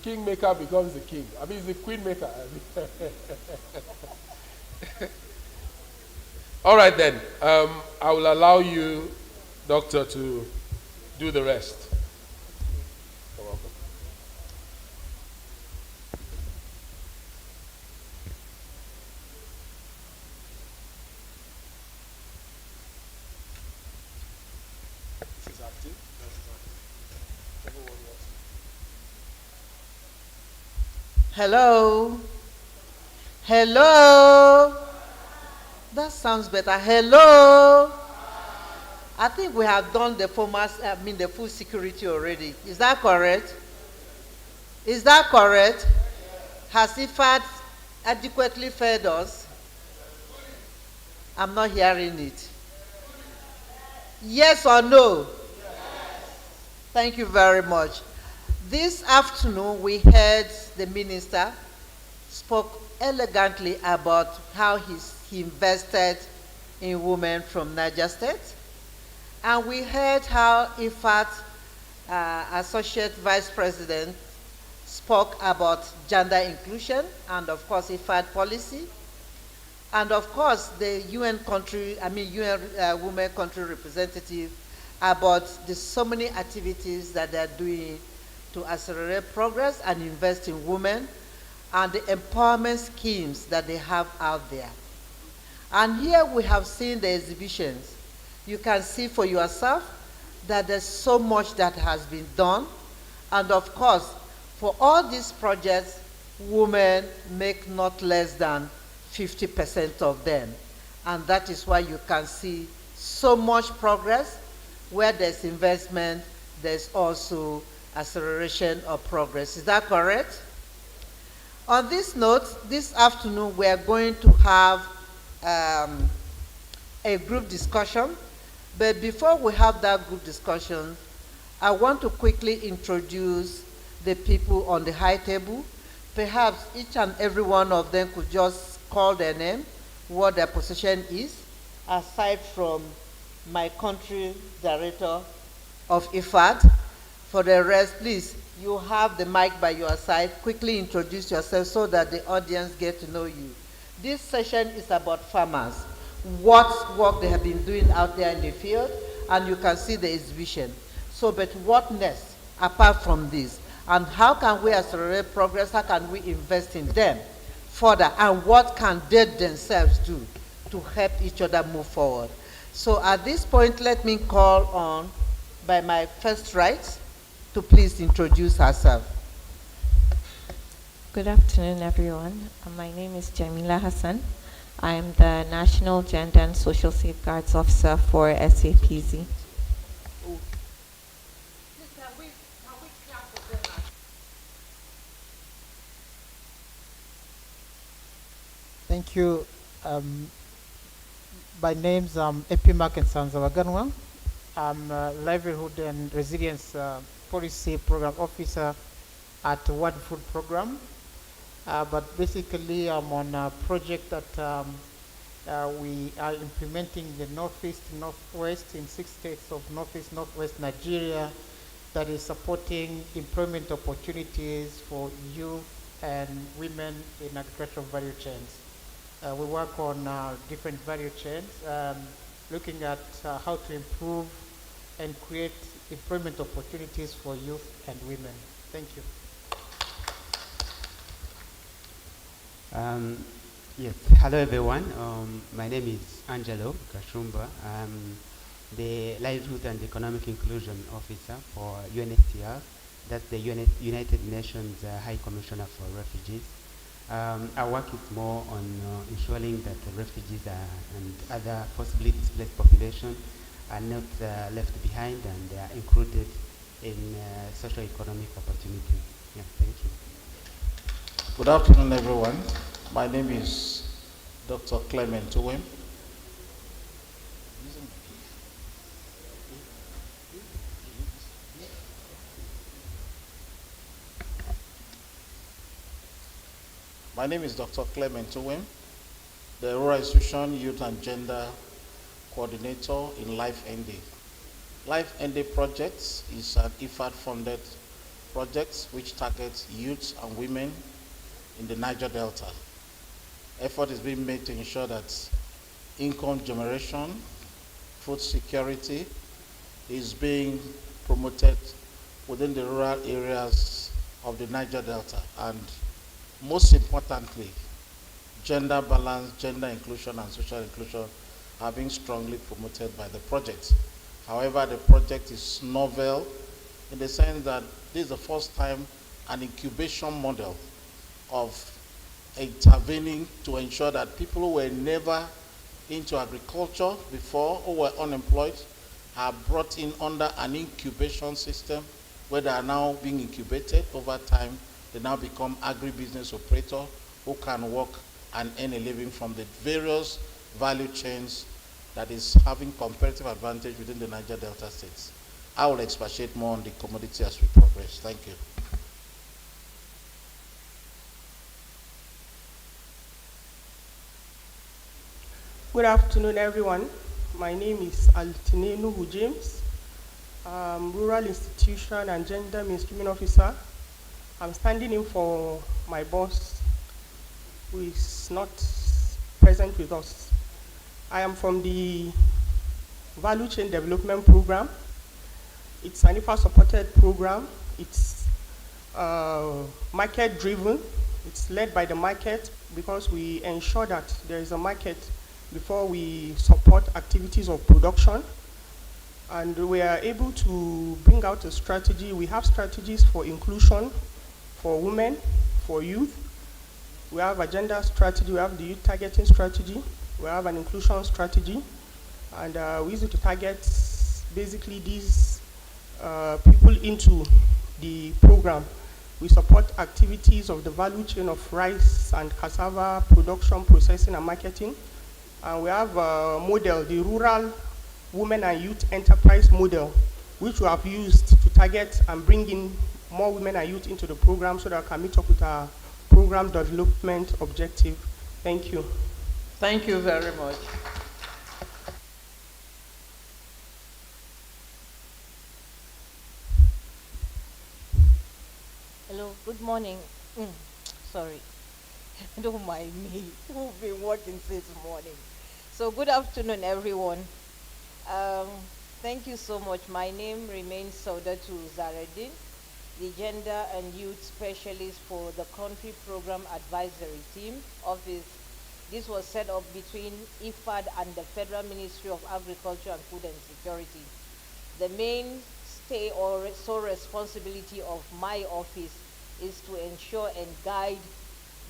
kingmaker becomes the king. I mean, it's the queenmaker. All right then. I will allow you, Doctor, to do the rest. You're welcome. This is active. Everyone wants. Hello? Hello? That sounds better. Hello? I think we have done the the full security already. Is that correct? Is that correct? Has IFAD adequately fed us? I'm not hearing it. Yes or no? Thank you very much. This afternoon, we heard the minister spoke elegantly about how he invested in women from Niger State. And we heard how IFAD Associate Vice President spoke about gender inclusion and of course IFAD policy. And of course the UN Women Country Representative about the so many activities that they're doing to accelerate progress and invest in women and the empowerment schemes that they have out there. And here we have seen the exhibitions. You can see for yourself that there's so much that has been done. And of course, for all these projects, women make not less than 50% of them. And that is why you can see so much progress. Where there's investment, there's also acceleration of progress. Is that correct? On this note, this afternoon we are going to have a group discussion. But before we have that group discussion, I want to quickly introduce the people on the high table. Perhaps each and every one of them could just call their name, what their position is, aside from my country director of IFAD. For the rest, please, you have the mic by your side. Quickly introduce yourself so that the audience get to know you. This session is about farmers, what work they have been doing out there in the field, and you can see the exhibition. So, but what next, apart from this? And how can we accelerate progress? How can we invest in them further? And what can they themselves do to help each other move forward? So at this point, let me call on, by my first right, to please introduce herself. Good afternoon, everyone. My name is Jamila Hassan. I am the National Gender and Social Safeguards Officer for SAPZ. Thank you. My name's Epimac and Sanzawaganwa. I'm Livelihood and Resilience Policy Program Officer at World Food Program. But basically, I'm on a project that we are implementing in the Northeast, Northwest, in 6 states of Northeast, Northwest Nigeria, that is supporting employment opportunities for youth and women in agricultural value chains. We work on different value chains, looking at how to improve and create employment opportunities for youth and women. Thank you. Yes, hello everyone. My name is Angelo Kashumba. I'm the Livelihood and Economic Inclusion Officer for UNHCR. That's the United Nations High Commissioner for Refugees. Our work is more on ensuring that the refugees and other forcibly displaced population are not left behind and they are included in socio-economic opportunities. Yeah, thank you. Good afternoon, everyone. My name is Dr. Clement Owem. My name is Dr. Clement Owem, the Rural Institution Youth and Gender Coordinator in Life ND. Life ND Projects is an IFAD-funded projects which targets youth and women in the Niger Delta. Effort is being made to ensure that income generation, food security is being promoted within the rural areas of the Niger Delta, and most importantly, gender balance, gender inclusion, and social inclusion are being strongly promoted by the project. However, the project is novel in the sense that this is the first time an incubation model of intervening to ensure that people who were never into agriculture before or were unemployed are brought in under an incubation system where they are now being incubated. Over time, they now become agribusiness operators who can work and earn a living from the various value chains that is having comparative advantage within the Niger Delta states. I will expatiate more on the commodity as we progress. Thank you. Good afternoon, everyone. My name is Altine Nuhu James. I'm Rural Institution and Gender Mainstreaming Officer. I'm standing in for my boss, who is not present with us. I am from the Value Chain Development Program. It's an IFA-supported program. It's market-driven. It's led by the market because we ensure that there is a market before we support activities of production. And we are able to bring out a strategy. We have strategies for inclusion, for women, for youth. We have a gender strategy, we have the youth targeting strategy, we have an inclusion strategy, and we use it to target basically these people into the program. We support activities of the value chain of rice and cassava production, processing, and marketing. And we have a model, the Rural Women and Youth Enterprise Model, which we have used to target and bring in more women and youth into the program so that we can meet up with our program development objective. Thank you. Thank you very much. Hello, good morning. Sorry, don't mind me. We've been working since morning. So good afternoon, everyone. Thank you so much. My name remains Saudatu Zareddin, the Gender and Youth Specialist for the Country Program Advisory Team Office. This was set up between IFAD and the Federal Ministry of Agriculture and Food and Security. The mainstay or sole responsibility of my office is to ensure and guide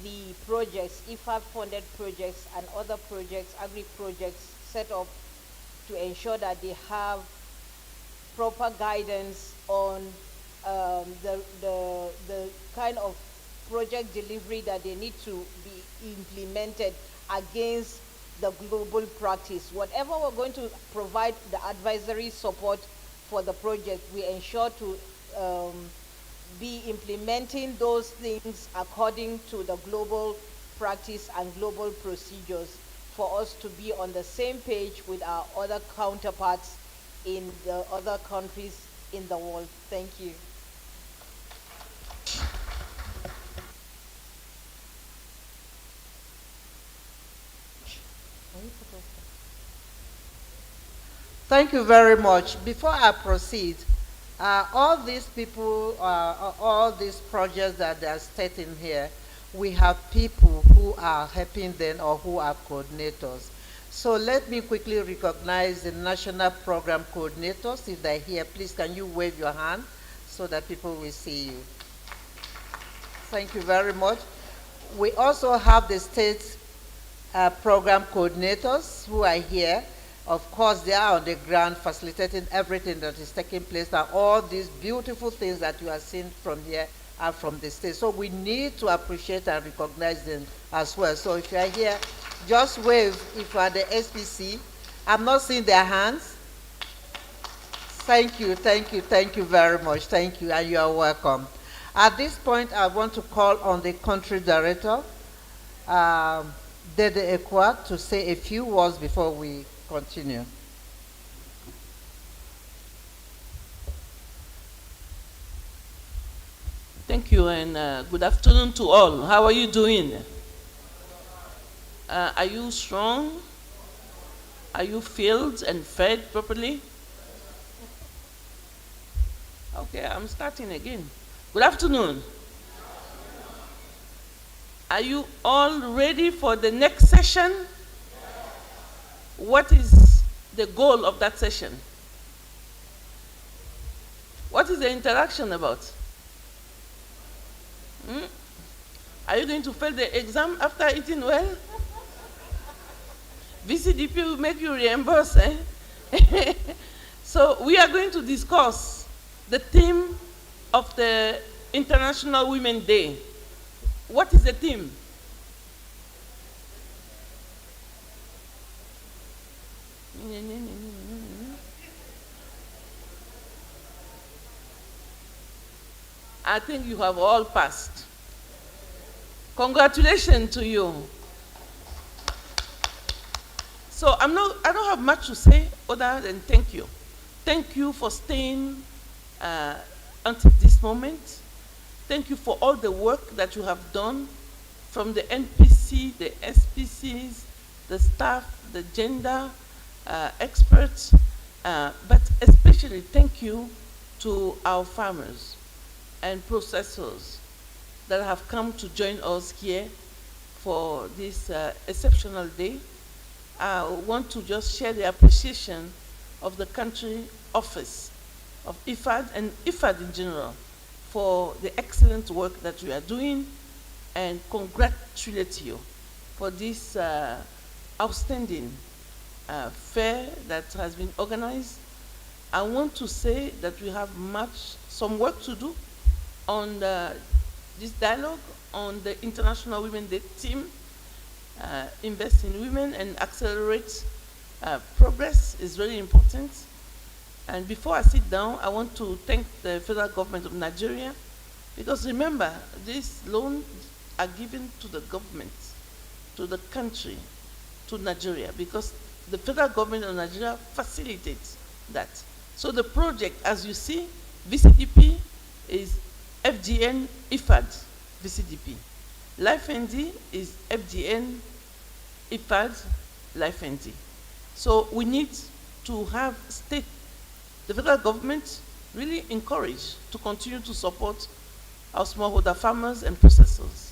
the projects, IFAD-funded projects and other projects, agri-projects set up to ensure that they have proper guidance on the kind of project delivery that they need to be implemented against the global practice. Whatever we're going to provide the advisory support for the project, we ensure to be implementing those things according to the global practice and global procedures for us to be on the same page with our other counterparts in the other countries in the world. Thank you. Thank you very much. Before I proceed, all these people, all these projects that they are stating here, we have people who are helping them or who are coordinators. So let me quickly recognize the national program coordinators. If they're here, please can you wave your hand so that people will see you. Thank you very much. We also have the state program coordinators who are here. Of course, they are on the ground facilitating everything that is taking place. And all these beautiful things that you are seeing from here are from the state. So we need to appreciate and recognize them as well. So if you are here, just wave if you are the SPC. I'm not seeing their hands. Thank you, thank you, thank you very much. Thank you, and you are welcome. At this point, I want to call on the country director, Dede Ekwa, to say a few words before we continue. Thank you, and good afternoon to all. How are you doing? Are you strong? Are you filled and fed properly? Okay, I'm starting again. Good afternoon. Are you all ready for the next session? What is the goal of that session? What is the interaction about? Are you going to fail the exam after eating well? VCDP will make you reimburse, eh? So we are going to discuss the theme of the International Women's Day. What is the theme? I think you have all passed. Congratulations to you. So I don't have much to say other than thank you. Thank you for staying until this moment. Thank you for all the work that you have done from the NPC, the SPCs, the staff, the gender experts, but especially thank you to our farmers and processors that have come to join us here for this exceptional day. I want to just share the appreciation of the country office of IFAD and IFAD in general for the excellent work that we are doing, and congratulate you for this outstanding fair that has been organized. I want to say that we have some work to do on this dialogue on the International Women's Day theme. Invest in women and accelerate progress is really important. And before I sit down, I want to thank the federal government of Nigeria, because remember, these loans are given to the government, to the country, to Nigeria, because the federal government of Nigeria facilitates that. So the project, as you see, VCDP is Fgn-Ifad VCDP. Life ND is Fgn-Ifad Life ND. So we need to have the federal government really encouraged to continue to support our smallholder farmers and processors.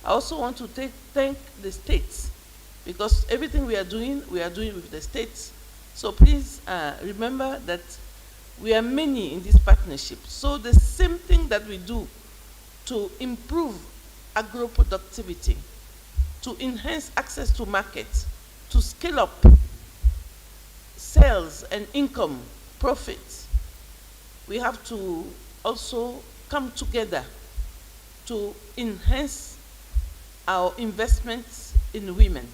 I also want to thank the states, because everything we are doing with the states. So please remember that we are many in this partnership. So the same thing that we do to improve agro-productivity, to enhance access to markets, to scale up sales and income, profits, we have to also come together to enhance our investments in women.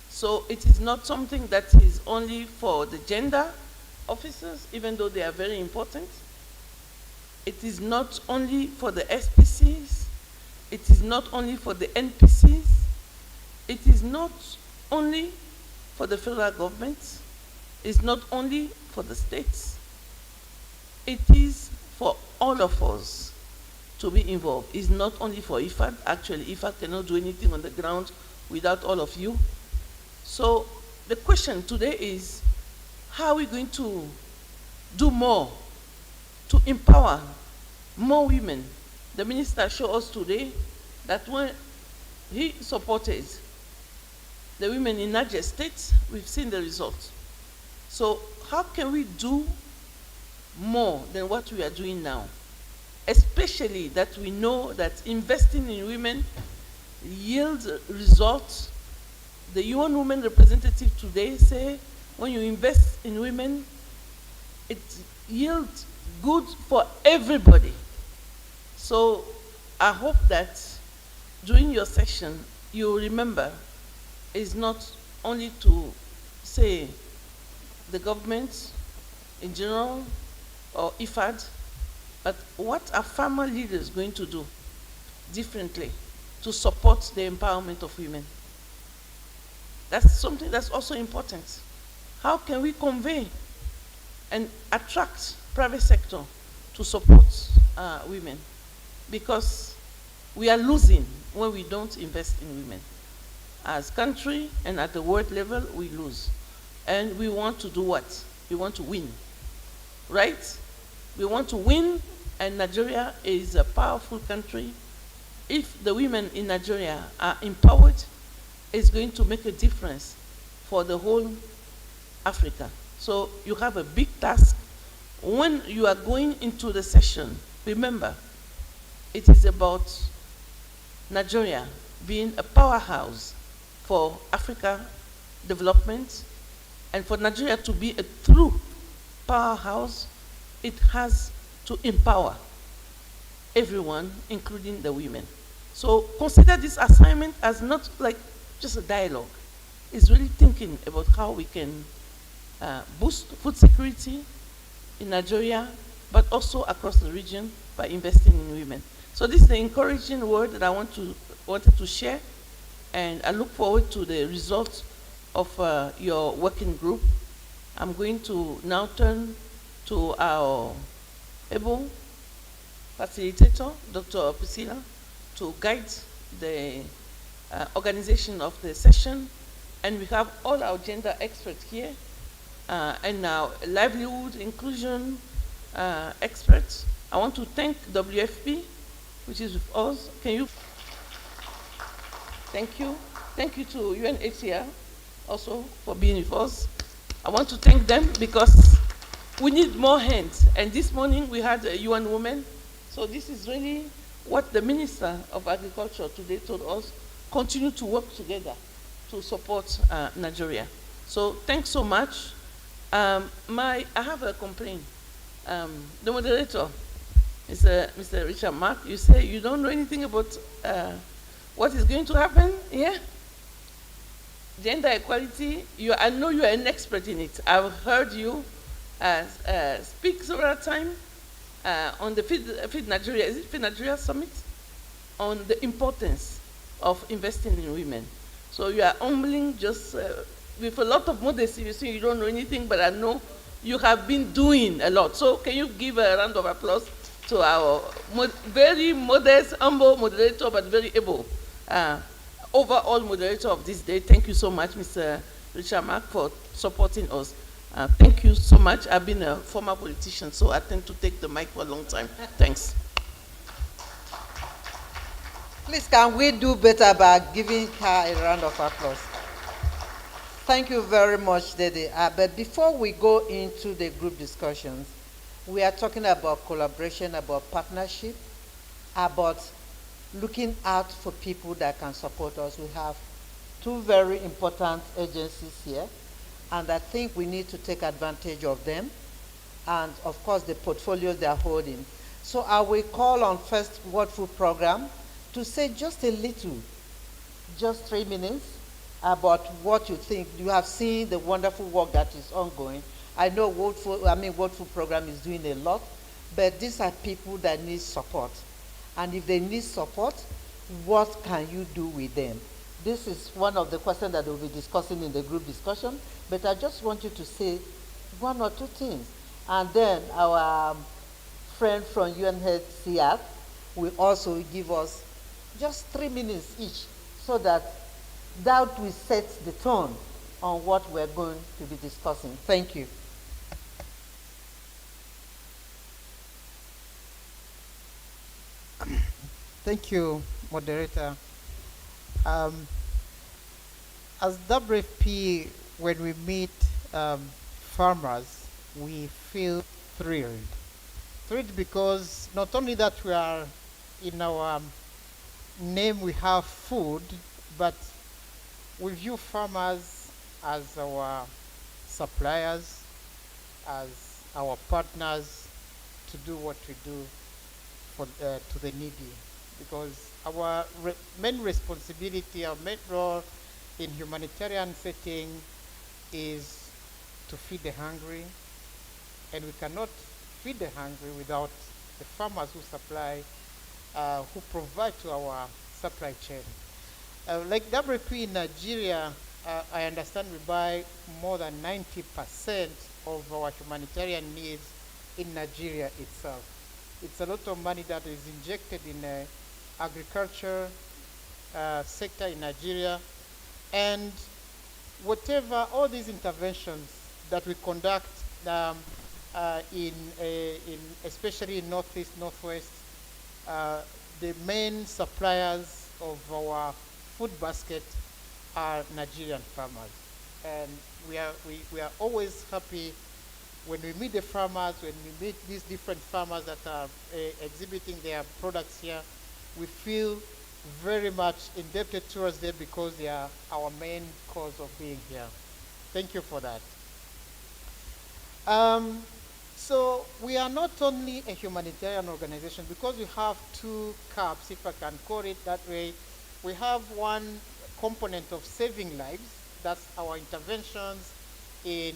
So it is not something that is only for the gender officers, even though they are very important. It is not only for the SPCs. It is not only for the NPCs. It is not only for the federal government. It's not only for the states. It is for all of us to be involved. It's not only for IFAD. Actually, IFAD cannot do anything on the ground without all of you. So the question today is, how are we going to do more to empower more women? The minister showed us today that when he supported the women in Niger State, we've seen the results. So how can we do more than what we are doing now? Especially that we know that investing in women yields results. The UN Women representative today say when you invest in women, it yields good for everybody. So I hope that during your session, you remember it's not only to say the government in general or IFAD, but what are farmer leaders going to do differently to support the empowerment of women? That's something that's also important. How can we convey and attract private sector to support women? because we are losing when we don't invest in women. As country and at the world level, we lose. And we want to do what? We want to win, right? We want to win, and Nigeria is a powerful country. If the women in Nigeria are empowered, it's going to make a difference for the whole Africa. So you have a big task. When you are going into the session, remember, it is about Nigeria being a powerhouse for Africa development, and for Nigeria to be a true powerhouse, it has to empower everyone, including the women. So consider this assignment as not like just a dialogue. It's really thinking about how we can boost food security in Nigeria, but also across the region by investing in women. So this is the encouraging word that I wanted to share, and I look forward to the results of your working group. I'm going to now turn to our able facilitator, Dr. Priscilla, to guide the organization of the session. And we have all our gender experts here, and our livelihood inclusion experts. I want to thank WFP, which is with us. Can you? Thank you. Thank you to UNHCR also for being with us. I want to thank them because we need more hands. And this morning we had a UN woman. So this is really what the Minister of Agriculture today told us. Continue to work together to support Nigeria. So thanks so much. I have a complaint. The moderator, Mr. Richard Mark, you say you don't know anything about what is going to happen here? Gender equality, I know you are an expert in it. I've heard you speak several times on the Feed Nigeria, is it Feed Nigeria Summit? On the importance of investing in women. So you are humbling just with a lot of modesty. You say you don't know anything, but I know you have been doing a lot. So can you give a round of applause to our very modest, humble moderator, but very able overall moderator of this day. Thank you so much, Mr. Richard Mark, for supporting us. Thank you so much. I've been a former politician, so I tend to take the mic for a long time. Thanks. Please, can we do better by giving her a round of applause? Thank you very much, Dede. But before we go into the group discussions, we are talking about collaboration, about partnership, about looking out for people that can support us. We have two very important agencies here, and I think we need to take advantage of them, and of course the portfolios they are holding. So I will call on first World Food Program to say just a little, just 3 minutes, about what you think. You have seen the wonderful work that is ongoing. I know World Food Program is doing a lot, but these are people that need support. And if they need support, what can you do with them? This is one of the questions that we'll be discussing in the group discussion, but I just want you to say one or two things. And then our friend from UNHCR will also give us just 3 minutes each, so that will set the tone on what we're going to be discussing. Thank you. Thank you, moderator. As WFP, when we meet farmers, we feel thrilled. Thrilled because not only that we are in our name we have food, but we view farmers as our suppliers, as our partners to do what we do for to the needy. Because our main responsibility, our main role in humanitarian setting is to feed the hungry, and we cannot feed the hungry without the farmers who supply, who provide to our supply chain. Like WFP in Nigeria, I understand we buy more than 90% of our humanitarian needs in Nigeria itself. It's a lot of money that is injected in agriculture sector in Nigeria. And whatever, all these interventions that we conduct in especially in Northeast, Northwest, the main suppliers of our food basket are Nigerian farmers. And we are always happy when we meet the farmers, when we meet these different farmers that are exhibiting their products here. We feel very much indebted towards them because they are our main cause of being here. Thank you for that. So we are not only a humanitarian organization, because we have two caps, if I can call it that way. We have one component of saving lives. That's our interventions in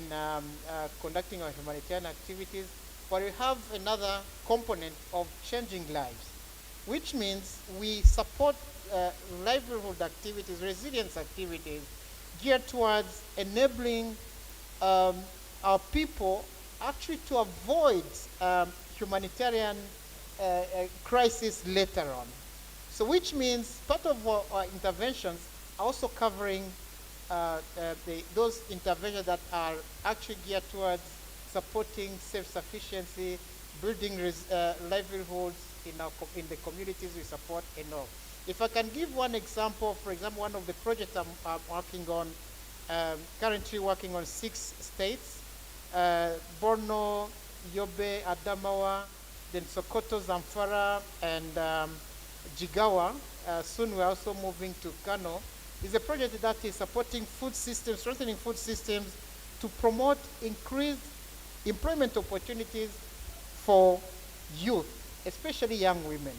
conducting our humanitarian activities. But we have another component of changing lives, which means we support livelihood activities, resilience activities, geared towards enabling our people actually to avoid humanitarian crisis later on. So which means part of our interventions are also covering those interventions that are actually geared towards supporting self-sufficiency, building livelihoods in the communities we support and all. If I can give one example, for example, one of the projects I'm working on, currently working on 6 states, Borno, Yobe, Adamawa, then Sokoto, Zamfara, and Jigawa. Soon we're also moving to Kano. Is a project that is supporting food systems, strengthening food systems to promote increased employment opportunities for youth, especially young women.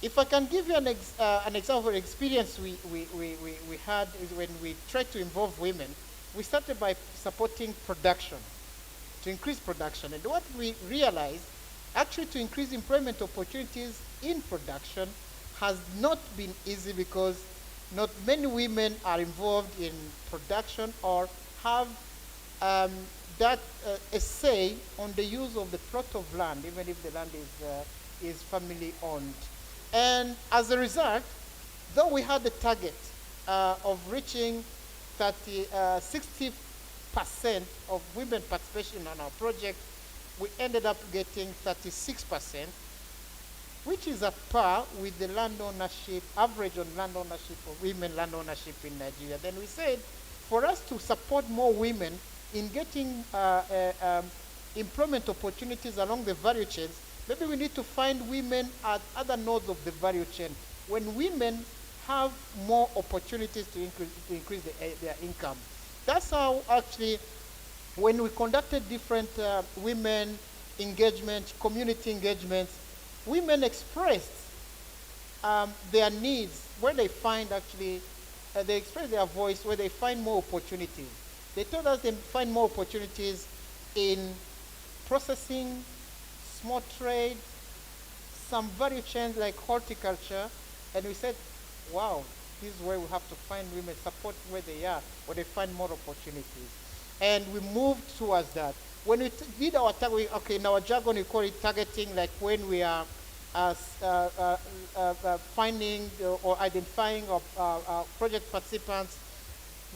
If I can give you an example of experience we had is when we tried to involve women, we started by supporting production, to increase production. And what we realized, actually to increase employment opportunities in production has not been easy because not many women are involved in production or have a say on the use of the plot of land, even if the land is family owned. And as a result, though we had the target of reaching 60% of women participation on our project, we ended up getting 36%, which is at par with the land ownership, average on land ownership of women land ownership in Nigeria. Then we said, for us to support more women in getting employment opportunities along the value chains, maybe we need to find women at other nodes of the value chain. When women have more opportunities to increase their income. That's how actually, when we conducted different women engagement, community engagements, women expressed their needs, where they find actually, they express their voice, where they find more opportunities. They told us they find more opportunities in processing, small trade, some value chains like horticulture, and we said, wow, this is where we have to find women, support where they are, where they find more opportunities. And we moved towards that. When we did our target, okay, in our jargon we call it targeting, like when we are finding or identifying our project participants,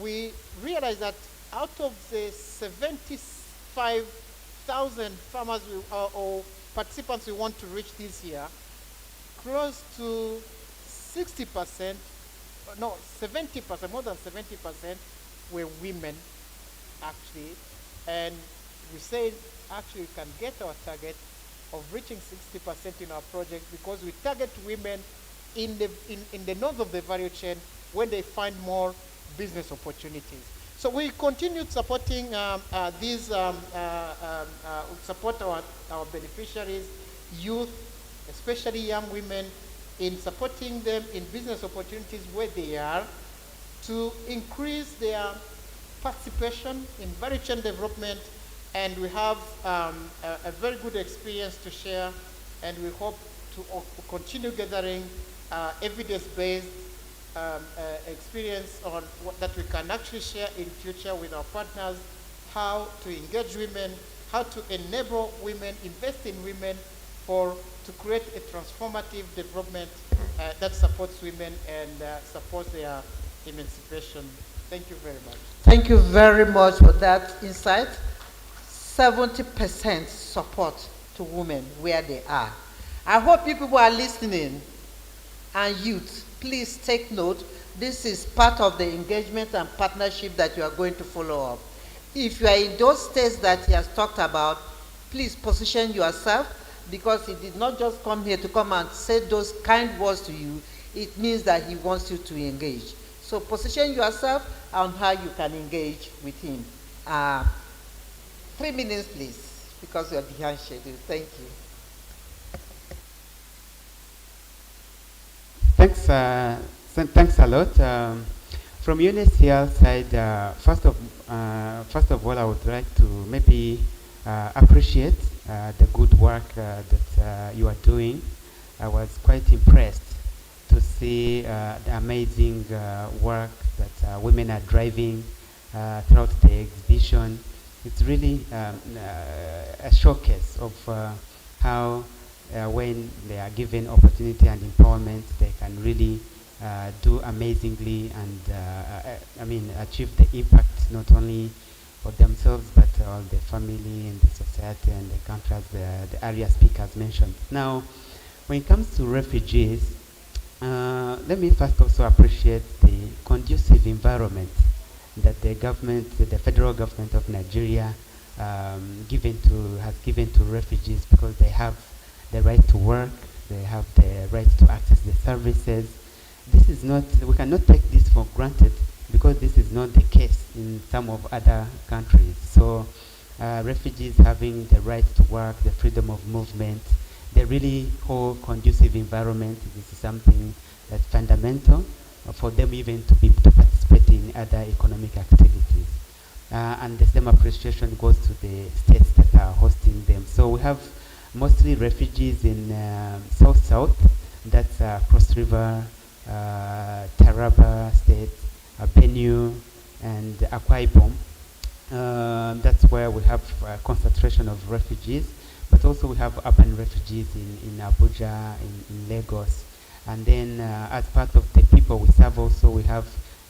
we realized that out of the 75,000 farmers or participants we want to reach this year, close to 60%, no, 70%, more than 70% were women, actually. And we said, actually, we can get our target of reaching 60% in our project because we target women in the north of the value chain when they find more business opportunities. So we continued supporting support our beneficiaries, youth, especially young women, in supporting them in business opportunities where they are to increase their participation in value chain development. And we have a very good experience to share, and we hope to continue gathering evidence-based experience on that we can actually share in future with our partners, how to engage women, how to enable women, invest in women, to create a transformative development that supports women and supports their emancipation. Thank you very much. Thank you very much for that insight. 70% support to women where they are. I hope you people are listening, and youth, please take note. This is part of the engagement and partnership that you are going to follow up. If you are in those states that he has talked about, please position yourself, because he did not just come here to come and say those kind words to you. It means that he wants you to engage. So position yourself on how you can engage with him. 3 minutes, please, because we are behind schedule. Thank you. Thanks a lot. From UNHCR side, first of all, I would like to maybe appreciate the good work that you are doing. I was quite impressed to see the amazing work that women are driving throughout the exhibition. It's really a showcase of how when they are given opportunity and empowerment, they can really do amazingly and achieve the impact not only for themselves but all the family and the society and the country, as the area speakers mentioned. Now, when it comes to refugees, let me first also appreciate the conducive environment that the government, the federal government of Nigeria, has given to refugees, because they have the right to work, they have the right to access the services. This is not, we cannot take this for granted, because this is not the case in some of other countries. So refugees having the right to work, the freedom of movement, the really whole conducive environment, this is something that's fundamental for them even to participate in other economic activities. And the same appreciation goes to the states that are hosting them. So we have mostly refugees in South, that's Cross River, Taraba State, Benue, and Akwa Ibom. That's where we have a concentration of refugees, but also we have urban refugees in Abuja, in Lagos. And then as part of the people we serve also, we have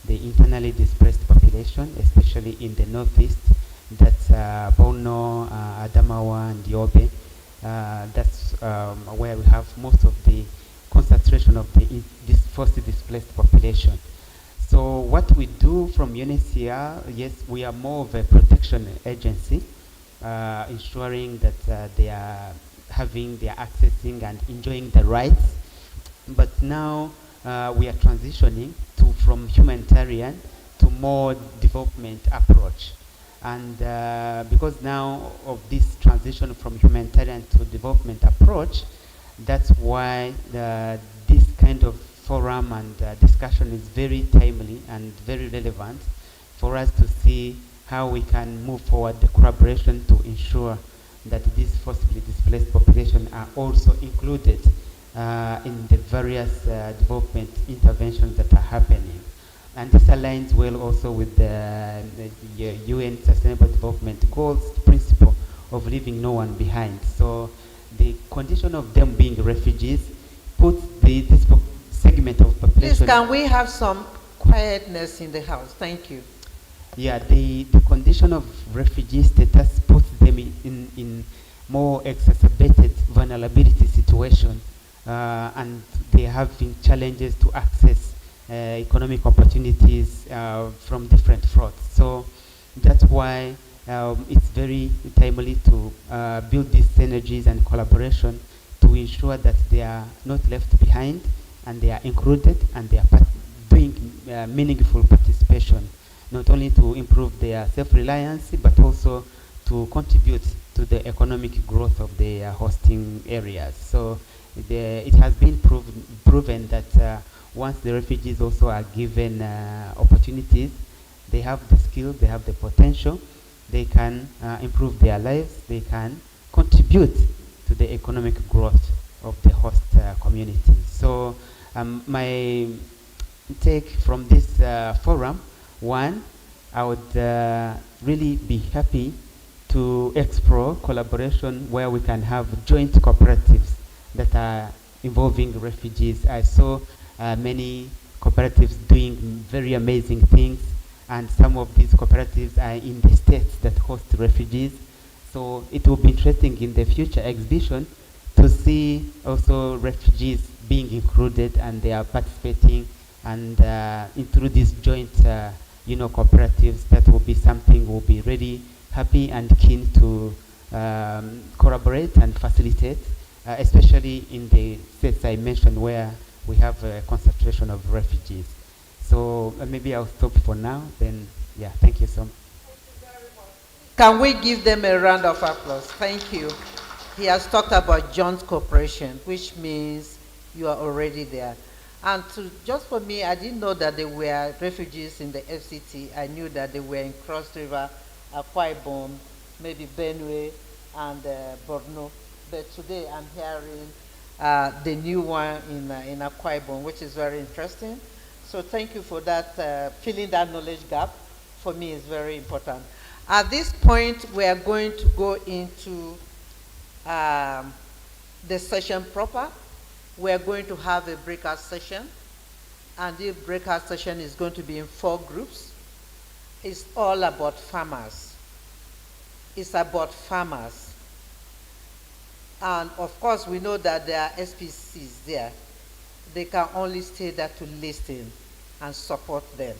the internally displaced population, especially in the northeast. That's Borno, Adamawa, and Yobe. That's where we have most of the concentration of this forcibly displaced population. So what we do from UNHCR, yes, we are more of a protection agency, ensuring that they are accessing and enjoying the rights. But now we are transitioning from humanitarian to more development approach. And because now of this transition from humanitarian to development approach, that's why this kind of forum and discussion is very timely and very relevant for us to see how we can move forward the collaboration to ensure that this forcibly displaced population are also included in the various development interventions that are happening. And this aligns well also with the UN Sustainable Development Goals principle of leaving no one behind. So the condition of them being refugees puts this segment of population... Please, can we have some quietness in the house? Thank you. Yeah, the condition of refugee status puts them in more exacerbated vulnerability situation, and they're having challenges to access economic opportunities from different fronts. So that's why it's very timely to build these synergies and collaboration to ensure that they are not left behind and they are included and they are doing meaningful participation, not only to improve their self-reliance but also to contribute to the economic growth of the hosting areas. So it has been proven that once the refugees also are given opportunities, they have the skill, they have the potential, they can improve their lives, they can contribute to the economic growth of the host community. So my take from this forum, one, I would really be happy to explore collaboration where we can have joint cooperatives that are involving refugees. I saw many cooperatives doing very amazing things, and some of these cooperatives are in the states that host refugees. So it will be interesting in the future exhibition to see also refugees being included, and they are participating, and through these joint cooperatives. That will be something we'll be really happy and keen to collaborate and facilitate, especially in the states I mentioned where we have a concentration of refugees. So maybe I'll stop for now. Then, yeah, thank you so much. Can we give them a round of applause? Thank you. He has talked about joint cooperation, which means you are already there. And just for me, I didn't know that there were refugees in the FCT. I knew that they were in Cross River, Akwa Ibom, maybe Benue, and Borno. But today I'm hearing the new one in Akwa Ibom, which is very interesting. So thank you for that. Filling that knowledge gap for me is very important. At this point, we are going to go into the session proper. We are going to have a breakout session, and the breakout session is going to be in 4 groups. It's all about farmers. It's about farmers. And of course, we know that there are SPCs there. They can only stay there to listen and support them.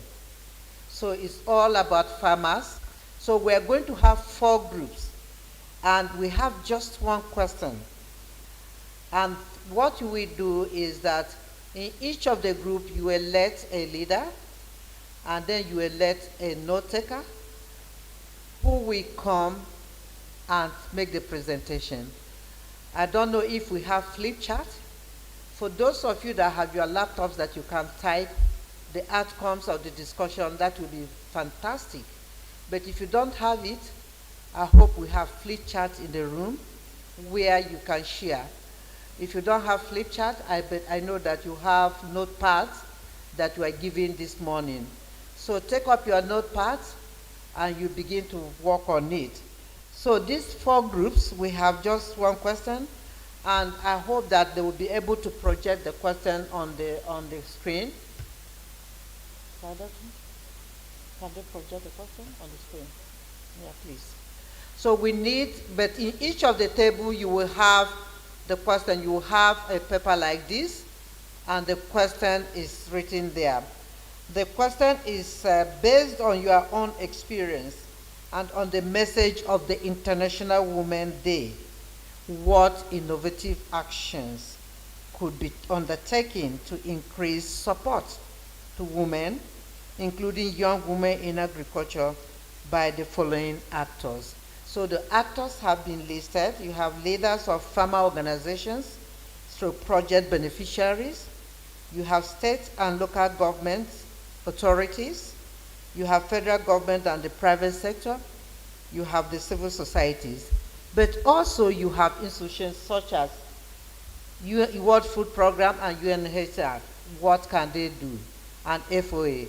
So it's all about farmers. So we're going to have 4 groups, and we have just one question. And what we do is that in each of the group, you elect a leader, and then you elect a note taker who will come and make the presentation. I don't know if we have flip chart. For those of you that have your laptops that you can type the outcomes of the discussion, that would be fantastic. But if you don't have it, I hope we have flip chart in the room where you can share. If you don't have flip chart, I know that you have notepads that you are given this morning. So take up your notepads and you begin to work on it. So these 4 groups, we have just one question, and I hope that they will be able to project the question on the screen. Can they project the question on the screen? Yeah, please. So we need, but in each of the table you will have the question. You will have a paper like this, and the question is written there. The question is based on your own experience and on the message of the International Women's Day. What innovative actions could be undertaken to increase support to women, including young women in agriculture, by the following actors? So the actors have been listed. You have leaders of farmer organizations through project beneficiaries. You have state and local government authorities. You have federal government and the private sector. You have the civil societies. But also you have institutions such as World Food Program and UNHCR. What can they do? And FOA.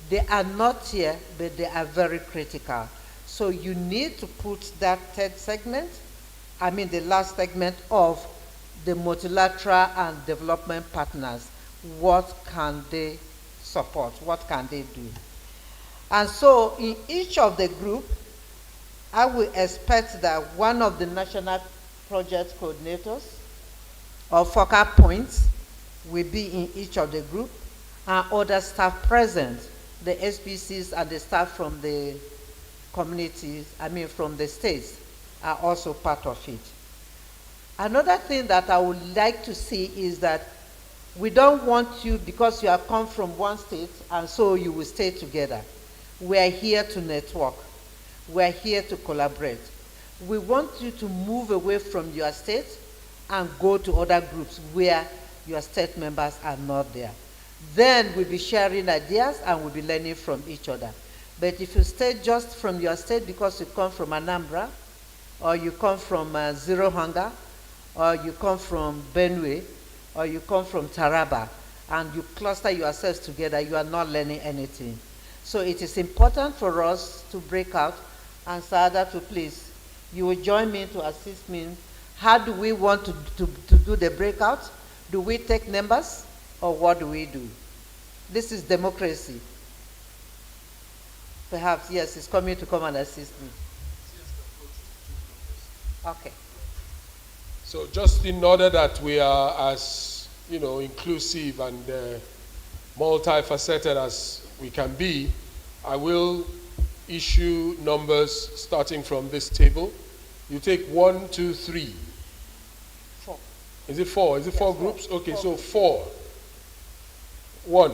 They are not here, but they are very critical. So you need to put that the last segment of the multilateral and development partners. What can they support? What can they do? And so in each of the group, I will expect that one of the national project coordinators or focal points will be in each of the group, and other staff present, the SPCs and the staff from the communities, from the states, are also part of it. Another thing that I would like to see is that we don't want you, because you have come from one state, and so you will stay together. We are here to network. We are here to collaborate. We want you to move away from your state and go to other groups where your state members are not there. Then we'll be sharing ideas and we'll be learning from each other. But if you stay just from your state because you come from Anambra, or you come from Zero Hunger, or you come from Benue, or you come from Taraba, and you cluster yourselves together, you are not learning anything. So it is important for us to break out, and Sada, to please You will join me to assist me. How do we want to do the breakout? Do we take numbers or what do we do? This is democracy. Perhaps, yes, he's coming to come and assist me. Okay. So just in order that we are as, inclusive and multifaceted as we can be, I will issue numbers starting from this table. You take 1, 2, 3. 4. Is it 4? Is it 4 groups? Okay, so 4. 1.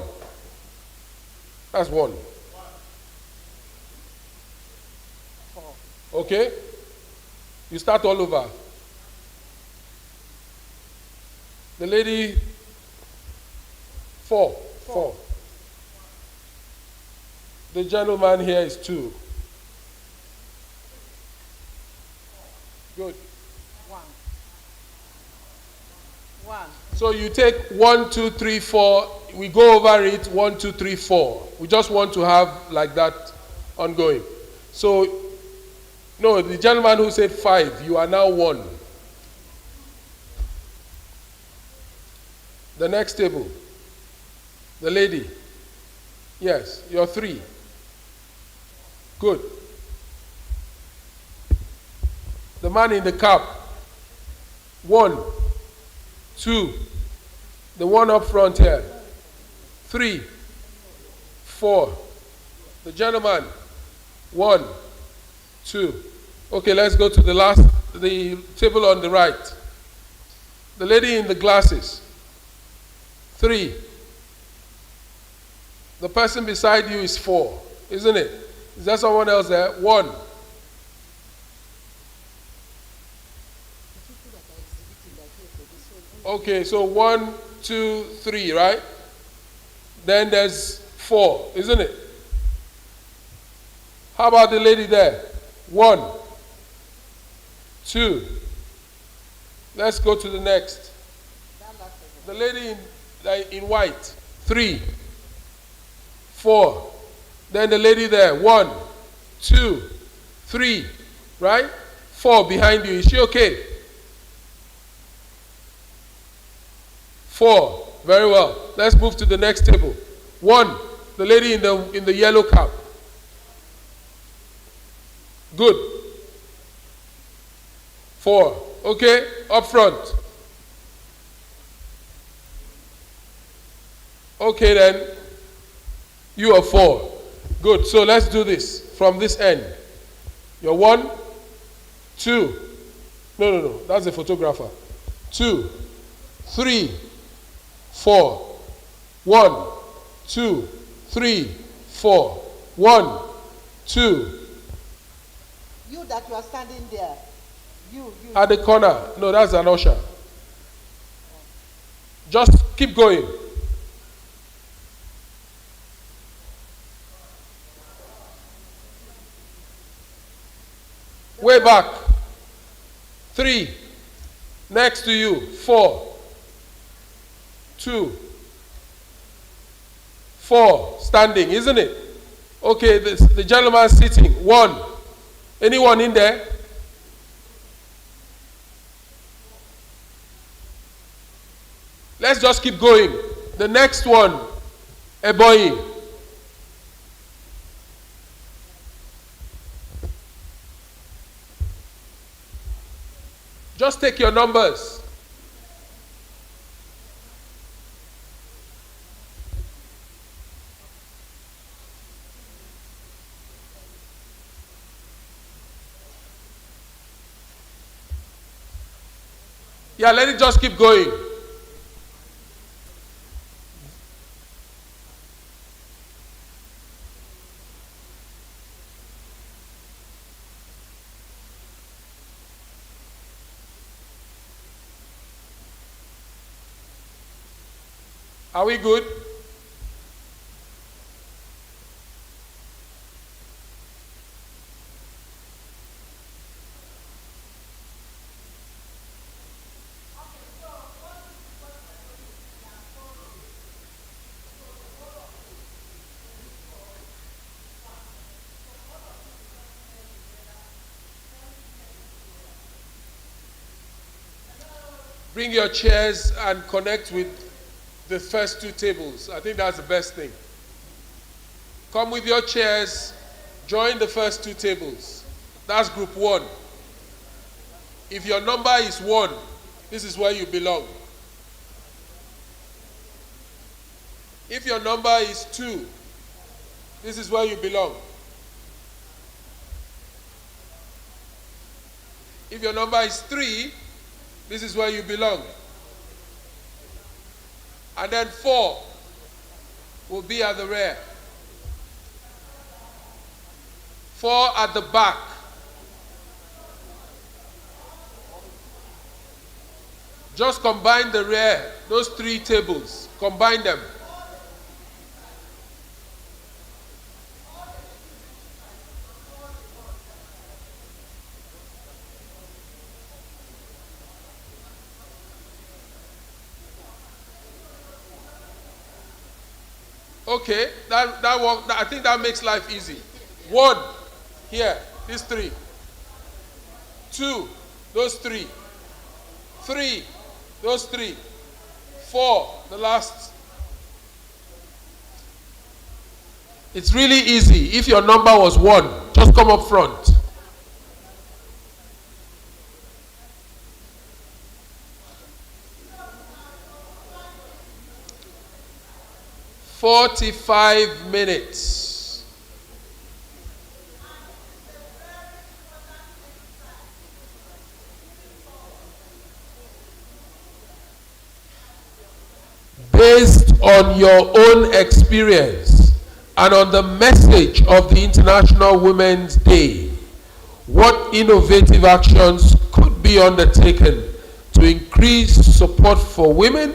That's 1. 4. Okay? You start all over. The lady, 4. 4. The gentleman here is 2. Good. 1. 1. So you take 1, 2, 3, 4. We go over it 1, 2, 3, 4. We just want to have like that ongoing. So, no, the gentleman who said 5, you are now 1. The next table. The lady. Yes, you're 3. Good. The man in the cap. 1, 2. The one up front here. 3, 4. The gentleman. 1, 2. Okay, let's go to the table on the right. The lady in the glasses. 3. The person beside you is 4, isn't it? Is there someone else there? 1. Okay, so 1, 2, 3, right? Then there's 4, isn't it? How about the lady there? 1, 2. Let's go to the next. The lady in white. 3, 4. Then the lady there. 1, 2, 3. Right? 4 behind you. Is she okay? 4. Very well. Let's move to the next table. 1. The lady in the yellow cap. Good. 4. Okay. Up front. Okay then. You are 4. Good. So let's do this from this end. You're 1, 2. No. That's the photographer. 2, 3, 4. 1, 2, 3, 4. 1, 2. You that you are standing there. You. At the corner. No, that's an usher. Just keep going. Way back. 3. Next to you. 4. 2. 4. Standing, isn't it? Okay, the gentleman sitting. 1. Anyone in there? Let's just keep going. The next one. A boy. Just take your numbers. Yeah, let it just keep going. Are we good? bring your chairs and connect with the first two tables. I think that's the best thing. Come with your chairs, join the first two tables. That's group 1. If your number is 1, this is where you belong. If your number is 2, this is where you belong. If your number is 3, this is where you belong. And then 4 will be at the rear. 4 at the back. Just combine the rear, those 3 tables, combine them. Okay, I think that makes life easy. 1, here, these 3. 2, those 3. 3, those 3. 4, the last. It's really easy. If your number was 1, just come up front. "45 minutes. Based on your own experience and on the message of the International Women's Day, what innovative actions could be undertaken to increase support for women,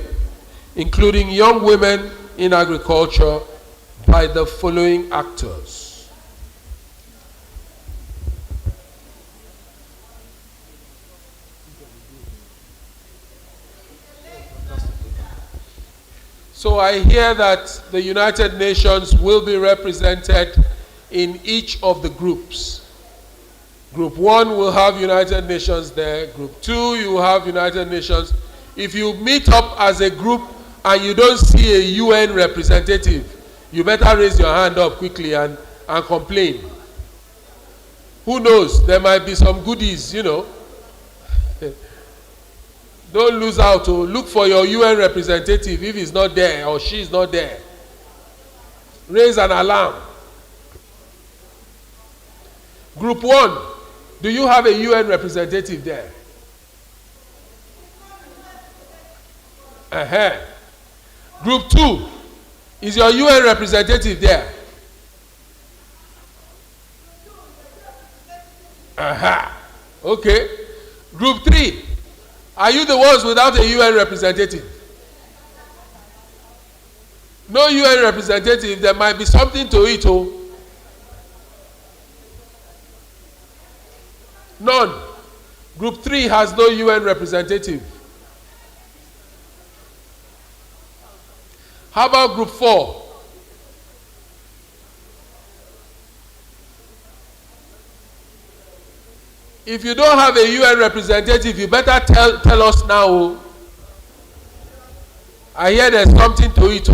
including young women in agriculture, by the following actors?" So I hear that the United Nations will be represented in each of the groups. Group 1 will have United Nations there. Group 2, you will have United Nations. If you meet up as a group and you don't see a UN representative, you better raise your hand up quickly and complain. Who knows? There might be some goodies, you know. Don't lose out. Look for your UN representative if he's not there or she's not there. Raise an alarm. Group 1, do you have a UN representative there? Group 2, is your UN representative there? Okay. Group 3, are you the ones without a UN representative? No UN representative, there might be something to it. None. Group 3 has no UN representative. How about group 4? If you don't have a UN representative, you better tell us now. I hear there's something to it.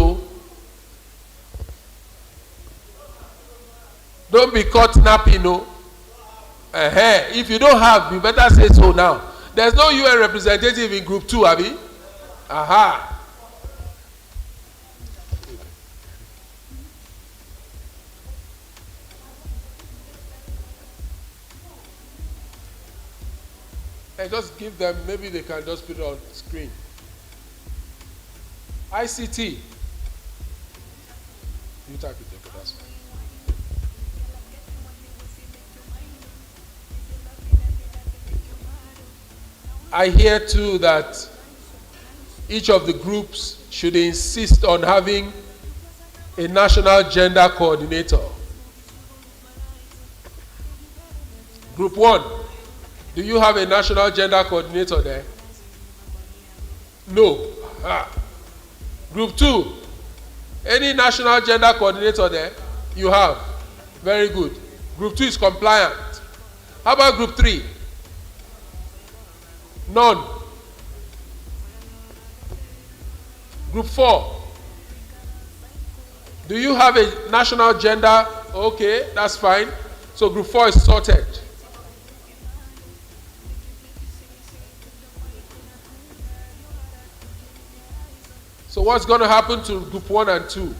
Don't be caught napping. If you don't have, you better say so now. There's no UN representative in group 2, Abi. Aha. And just give them, maybe they can just put it on screen. ICT. You type it there, that's fine. I hear too that each of the groups should insist on having a national gender coordinator. Group 1, do you have a national gender coordinator there? No. Group 2, any national gender coordinator there? You have. Very good. Group 2 is compliant. How about group 3? None. Group 4. Do you have a national gender? Okay, that's fine. So group 4 is sorted. So what's going to happen to group 1 and 2?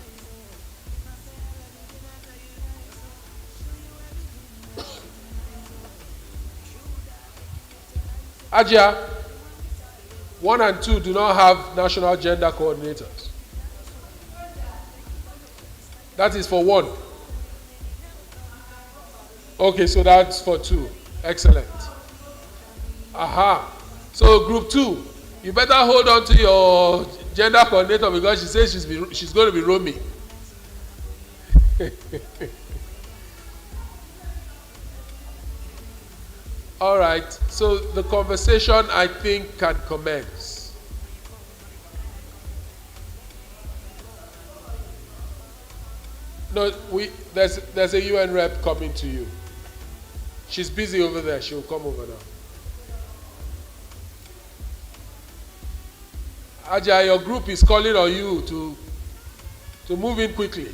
Ajia, 1 and 2 do not have national gender coordinators. That is for 1. Okay, so that's for 2. Excellent. Aha. So group 2, you better hold on to your gender coordinator because she says she's going to be roaming. All right. So the conversation, I think, can commence. No, there's a UN rep coming to you. She's busy over there. She'll come over now. Ajay, your group is calling on you to move in quickly.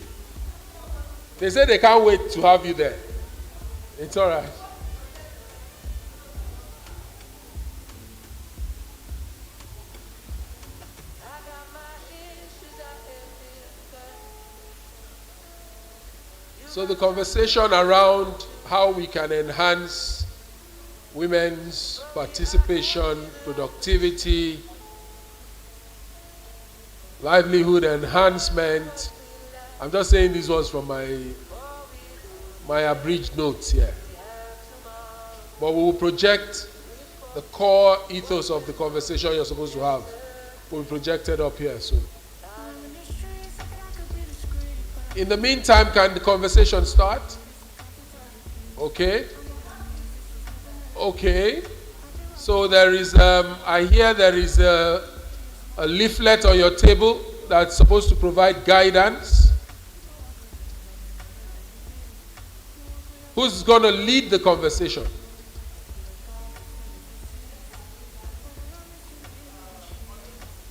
They say they can't wait to have you there. It's all right. So the conversation around how we can enhance women's participation, productivity, livelihood enhancement. I'm just saying this was from my abridged notes here. But we will project the core ethos of the conversation you're supposed to have. Will be projected up here soon. In the meantime, can the conversation start? Okay. Okay. So there is, I hear there is a leaflet on your table that's supposed to provide guidance. Who's going to lead the conversation?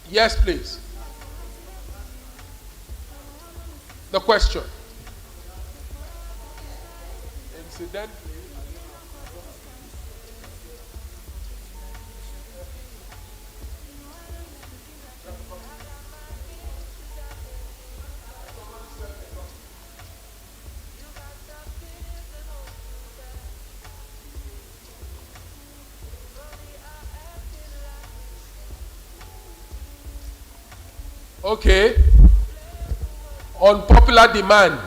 Yes, please. The question. Incidentally, okay. On popular demand,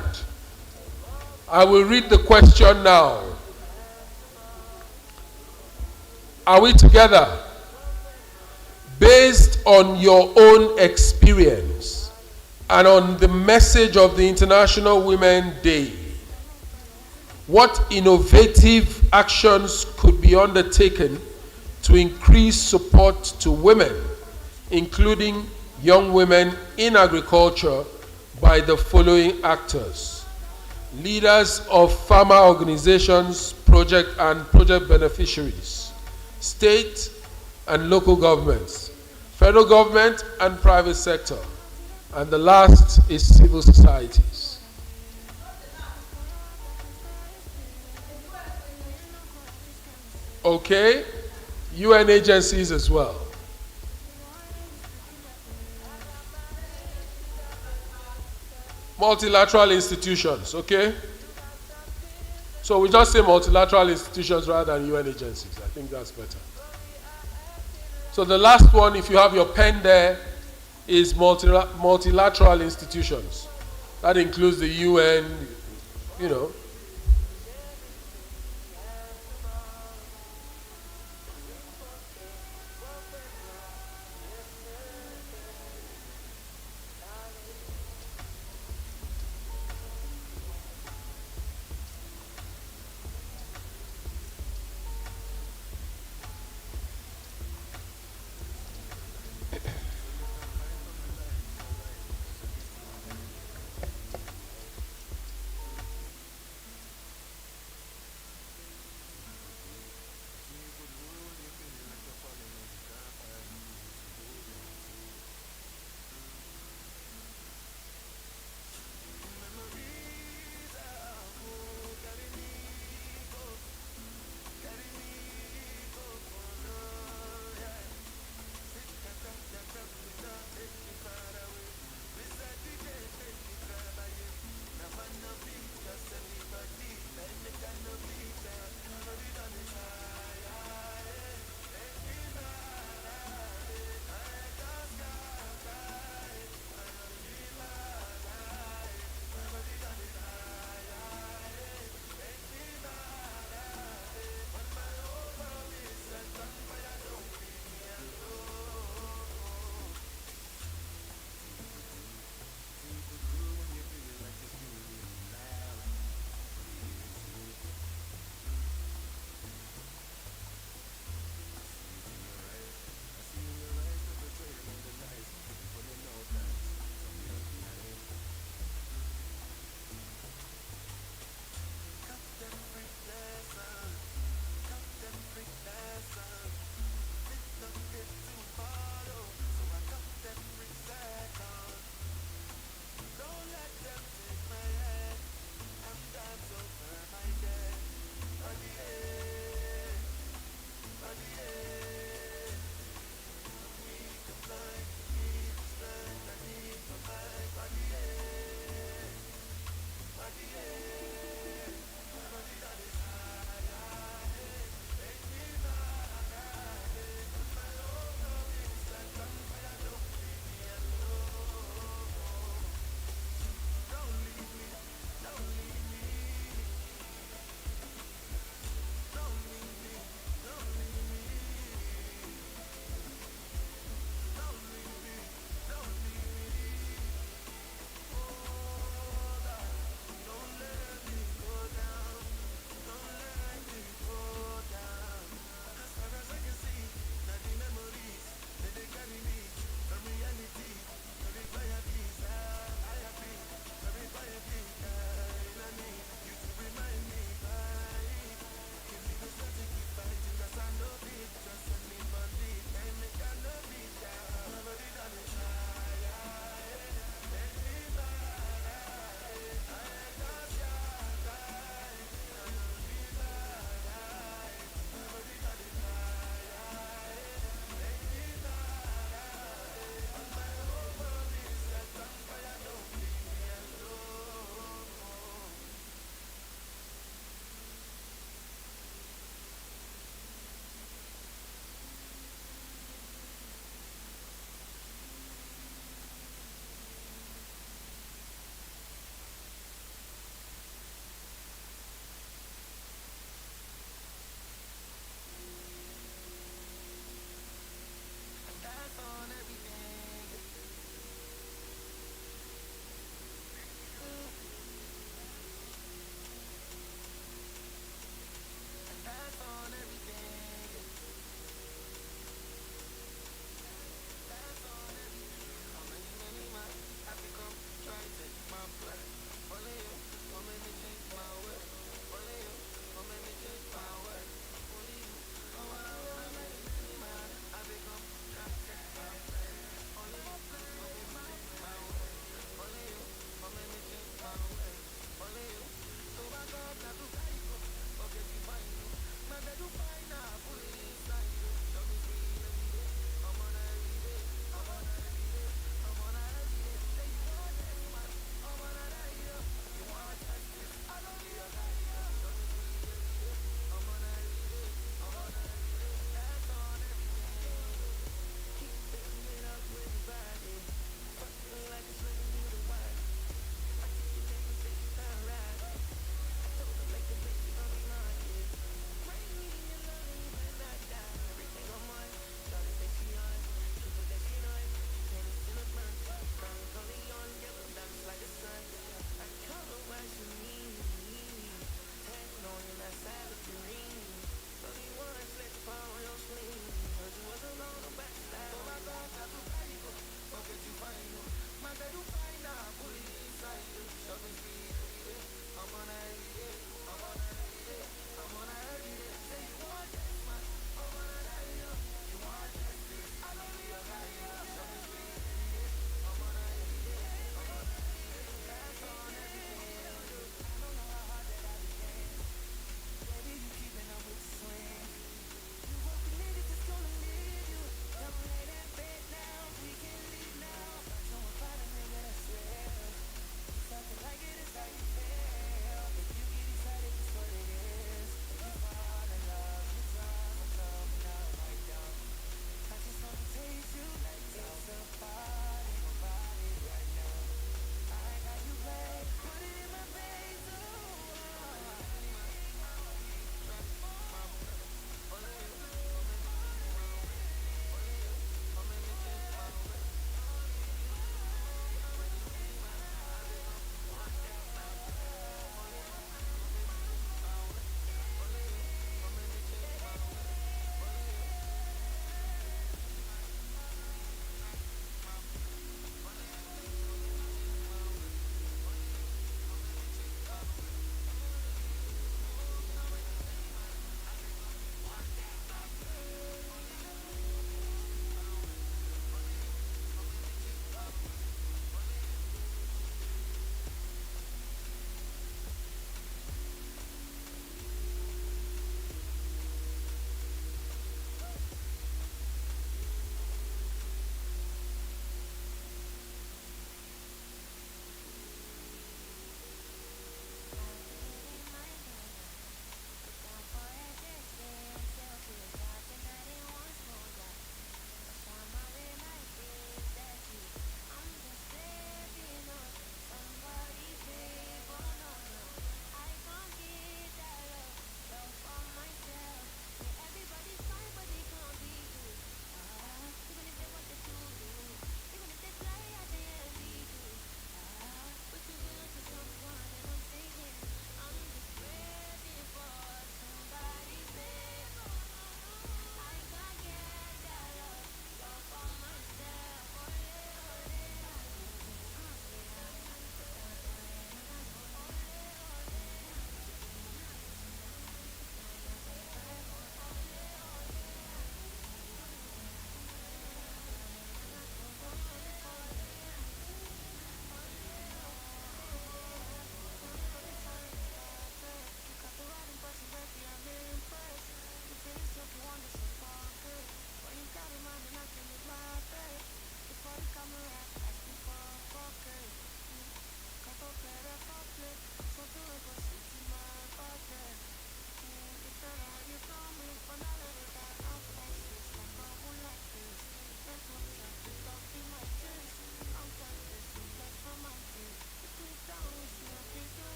I will read the question now. Are we together? Based on your own experience and on the message of the International Women's Day, what innovative actions could be undertaken to increase support to women, including young women in agriculture, by the following actors: leaders of farmer organizations, project beneficiaries, state and local governments, federal government and private sector, and the last is civil societies. Okay, UN agencies as well. Multilateral institutions, okay? So we just say multilateral institutions rather than UN agencies. I think that's better. So the last one, if you have your pen there, is multilateral institutions. That includes the UN, you know.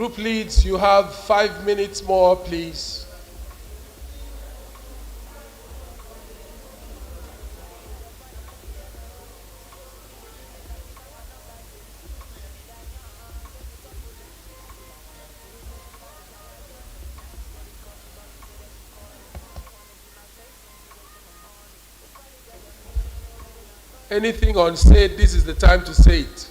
Group leads, you have 5 minutes more, please. Anything unsaid, this is the time to say it.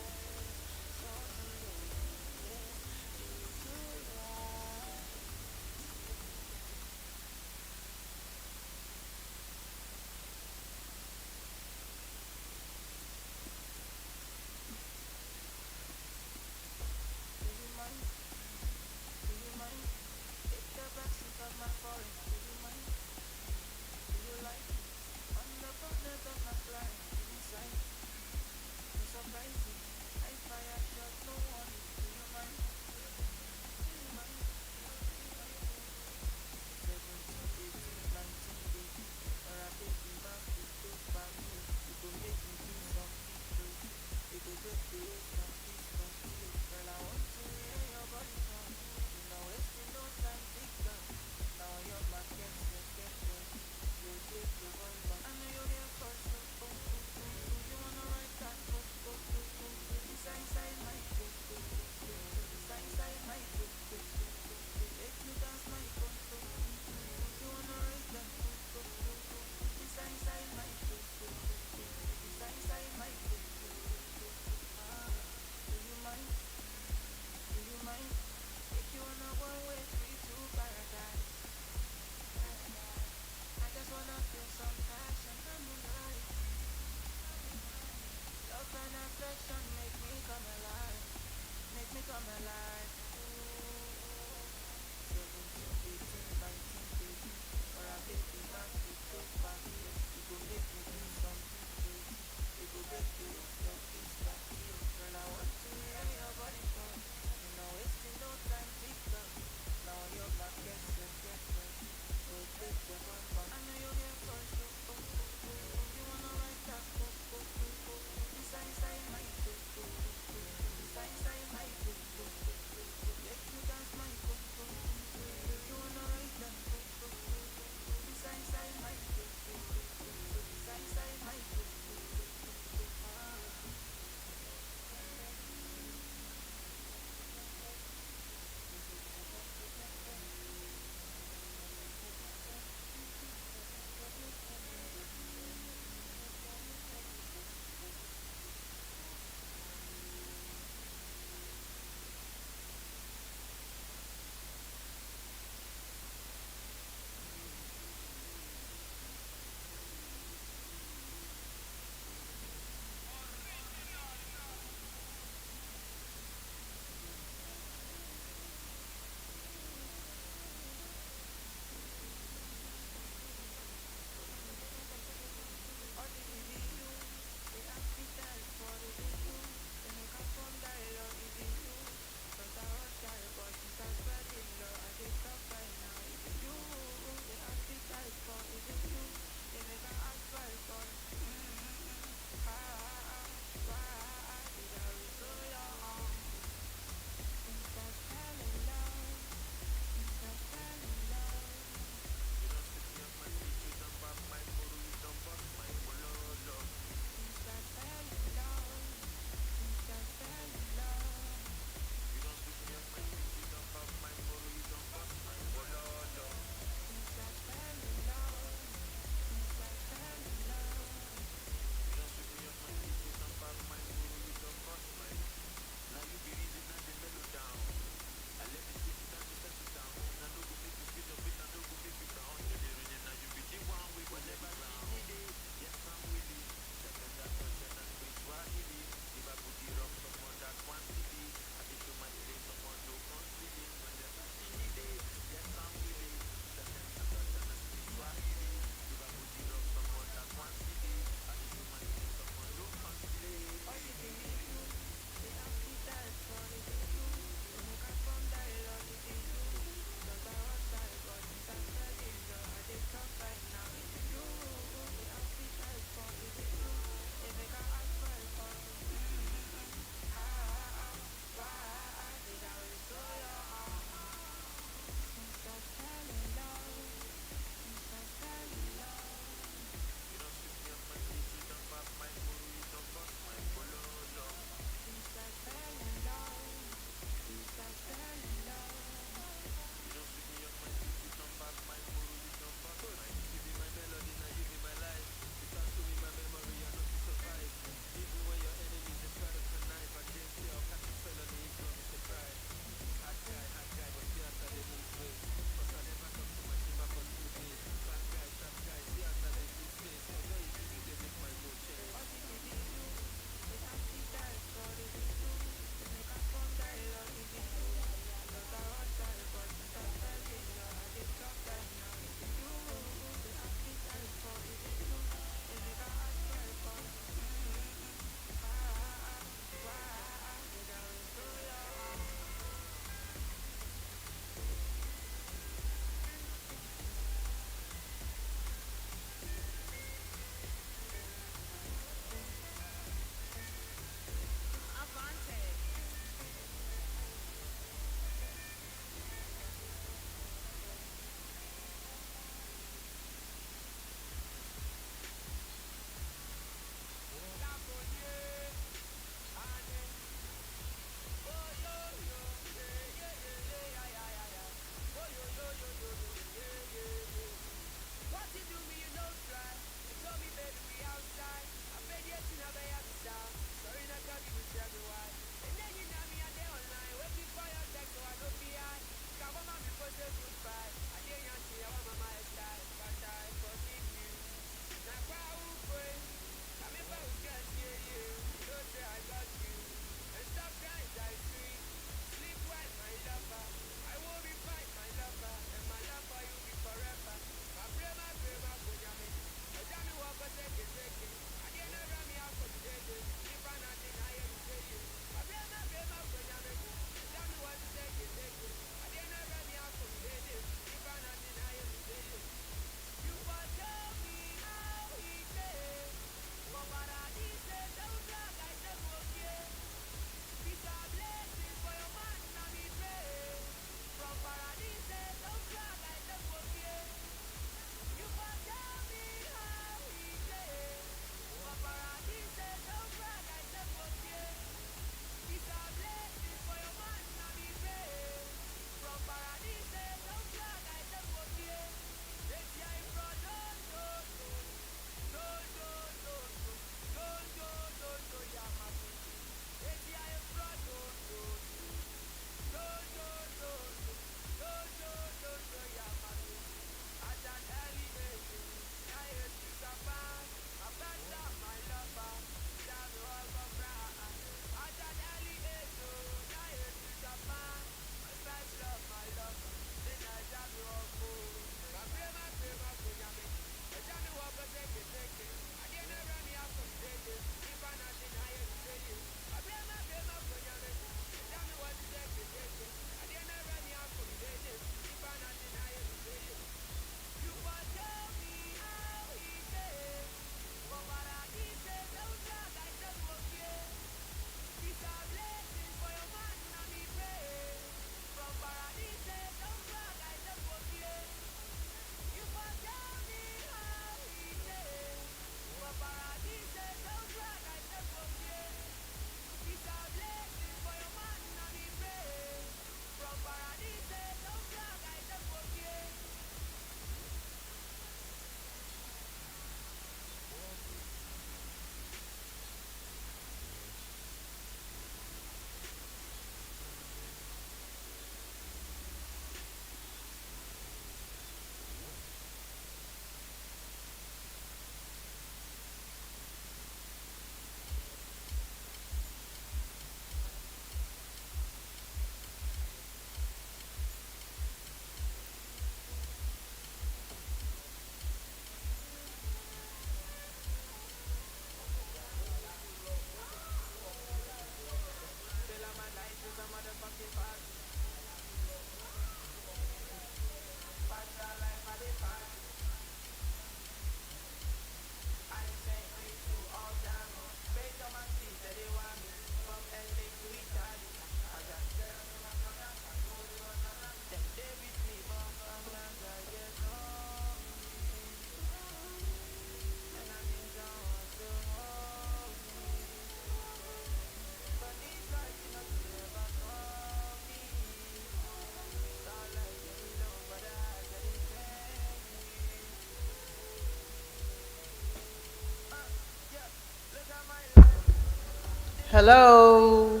Hello?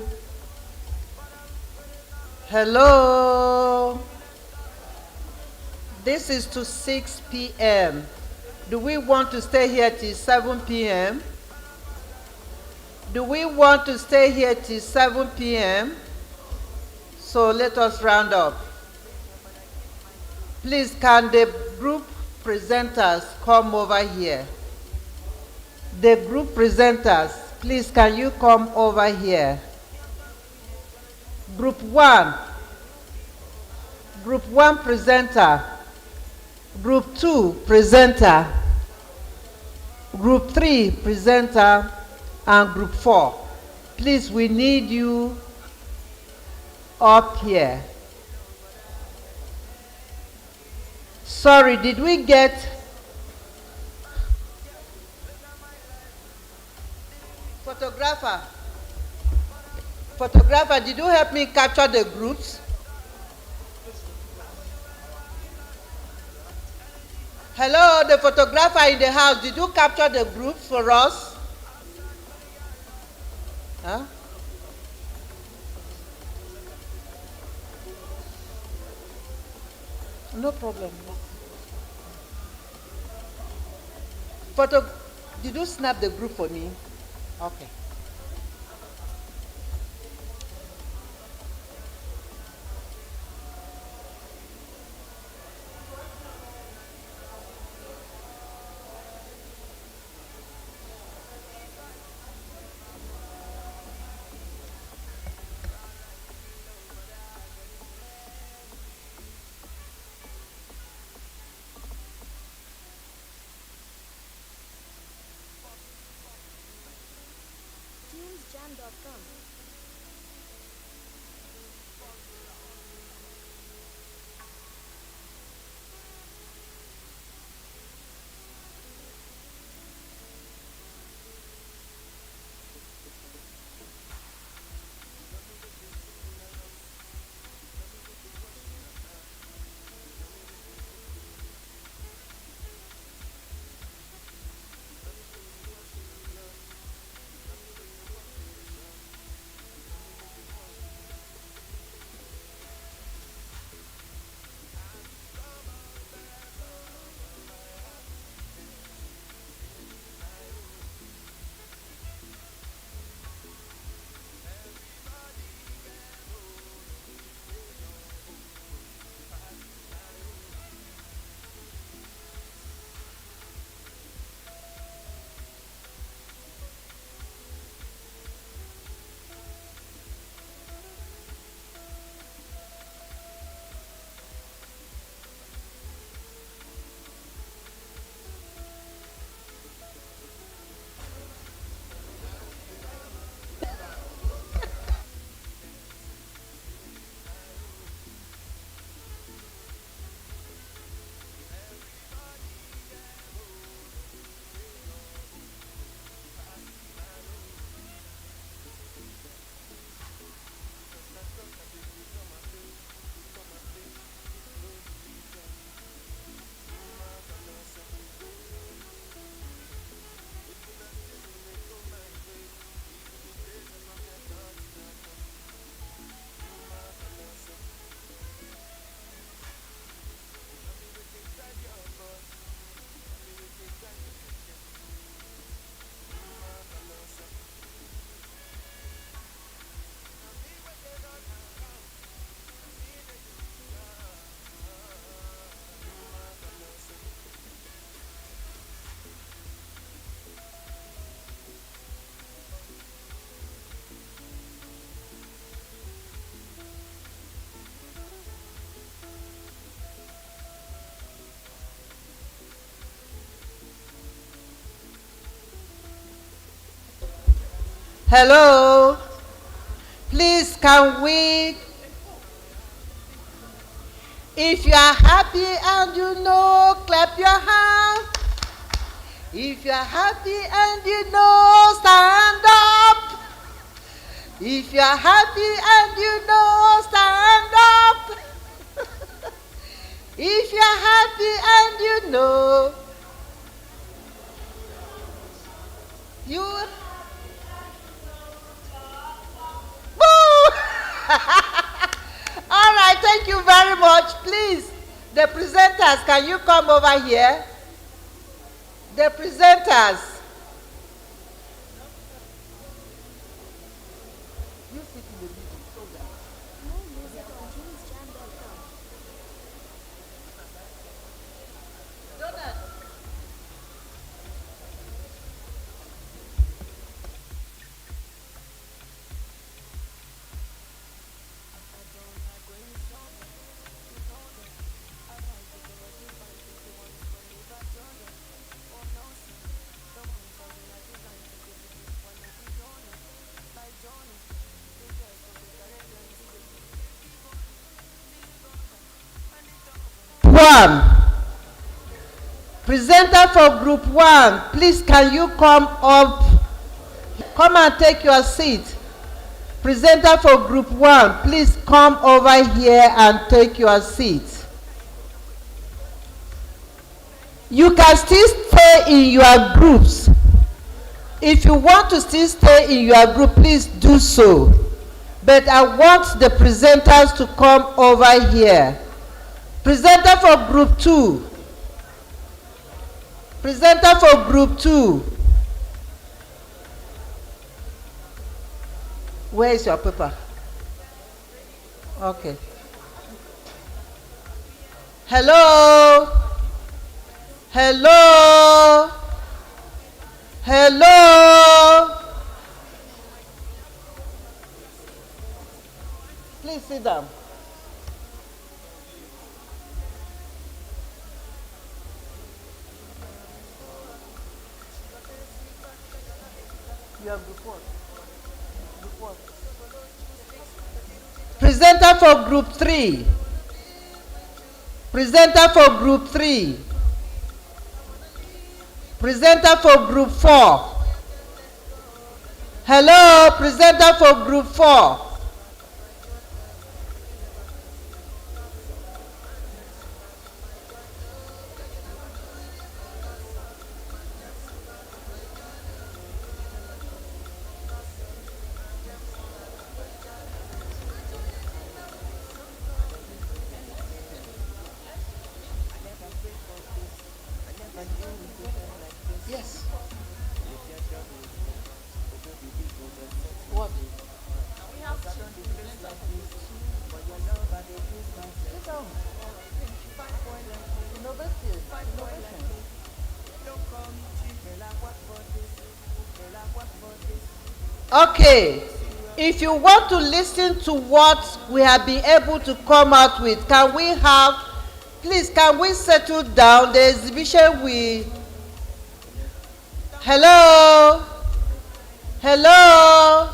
Hello? This is to 6 p.m. Do we want to stay here till 7 p.m.? Do we want to stay here till 7 p.m.? So let us round up. Please, can the group presenters come over here? The group presenters, please, can you come over here? Group 1. Group 1 presenter. Group 2 presenter. Group 3 presenter. And Group 4. Please, we need you up here. Sorry, did we get photographer? Photographer, did you help me capture the groups? Hello, the photographer in the house, did you capture the groups for us? Huh? No problem. Did you snap the group for me? Okay. Tunesjam.com. Hello? Please, can we? If you are happy and you know, clap your hands. If you are happy and you know, stand up. If you are happy and you know, stand up. If you are happy and you know, you The presenters, can you come over here? The presenters. You sit in the middle so that. More music on Fgn-Ifad. Donald. One. Presenter for group 1, please can you come up? Come and take your seat. Presenter for group 1, please come over here and take your seat. You can still stay in your groups. If you want to still stay in your group, please do so. But I want the presenters to come over here. Presenter for group 2. Presenter for group 2. Where is your paper? Okay. Hello? Hello? Hello? Please sit down. You have group what? Group what? Presenter for group 3. Presenter for group 3. Presenter for group 4. Hello, presenter for group 4. Yes. What? Sit down. Innovation. Okay. If you want to listen to what we have been able to come out with, can we have, please, can we settle down? The exhibition we. Hello? Hello?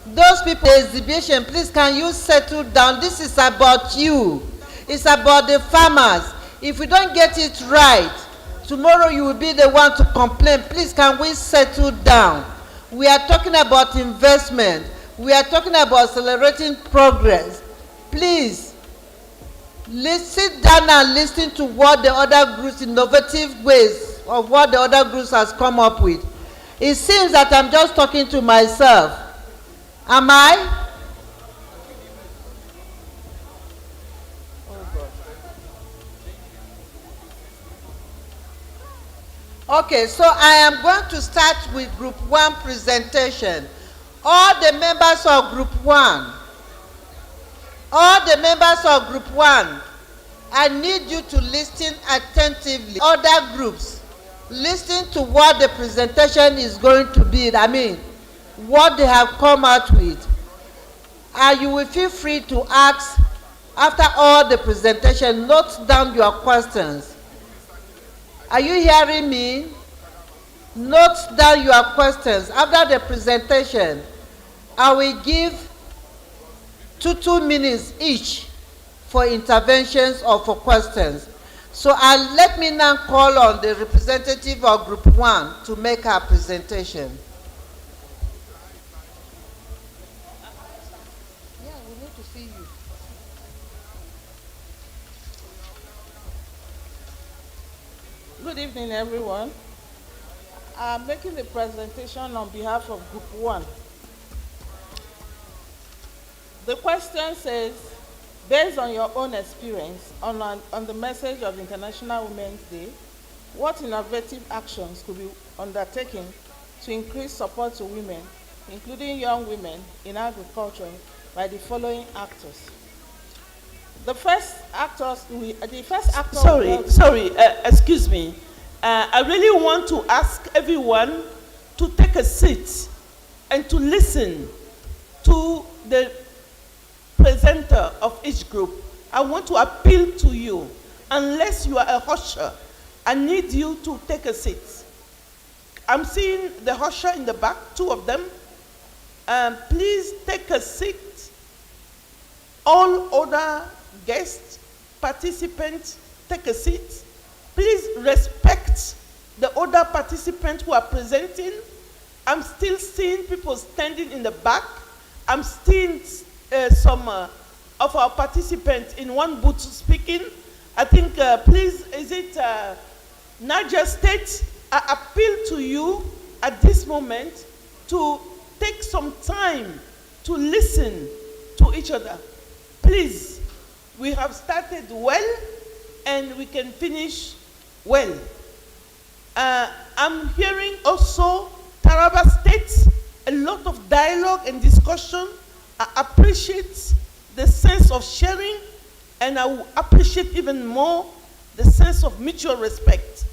Those people, exhibition, please can you settle down? This is about you. It's about the farmers. If we don't get it right, tomorrow you will be the one to complain. Please can we settle down? We are talking about investment. We are talking about accelerating progress. Please, sit down and listen to what the other groups, innovative ways of what the other groups has come up with. It seems that I'm just talking to myself. Am I? Oh God. Okay, so I am going to start with group 1 presentation. All the members of group 1, all the members of group 1, I need you to listen attentively. Other groups, listen to what the presentation is going to be. I mean, what they have come out with. And you will feel free to ask after all the presentation. Note down your questions. Are you hearing me? Note down your questions. After the presentation, I will give 2 minutes each for interventions or for questions. So let me now call on the representative of group 1 to make her presentation. Yeah, we need to see you. Good evening, everyone. I'm making the presentation on behalf of Group 1. The question says, based on your own experience on the message of International Women's Day, what innovative actions could be undertaken to increase support to women, including young women, in agriculture by the following actors? The first actor. Excuse me. I really want to ask everyone to take a seat and to listen to the presenter of each group. I want to appeal to you. Unless you are a usher, I need you to take a seat. I'm seeing the usher in the back, 2 of them. Please take a seat. All other guests, participants, take a seat. Please respect the other participants who are presenting. I'm still seeing people standing in the back. I'm seeing some of our participants in one booth speaking. I think, please, is it Niger State? I appeal to you at this moment to take some time to listen to each other. Please, we have started well and we can finish well. I'm hearing also Taraba State, a lot of dialogue and discussion. I appreciate the sense of sharing, and I will appreciate even more the sense of mutual respect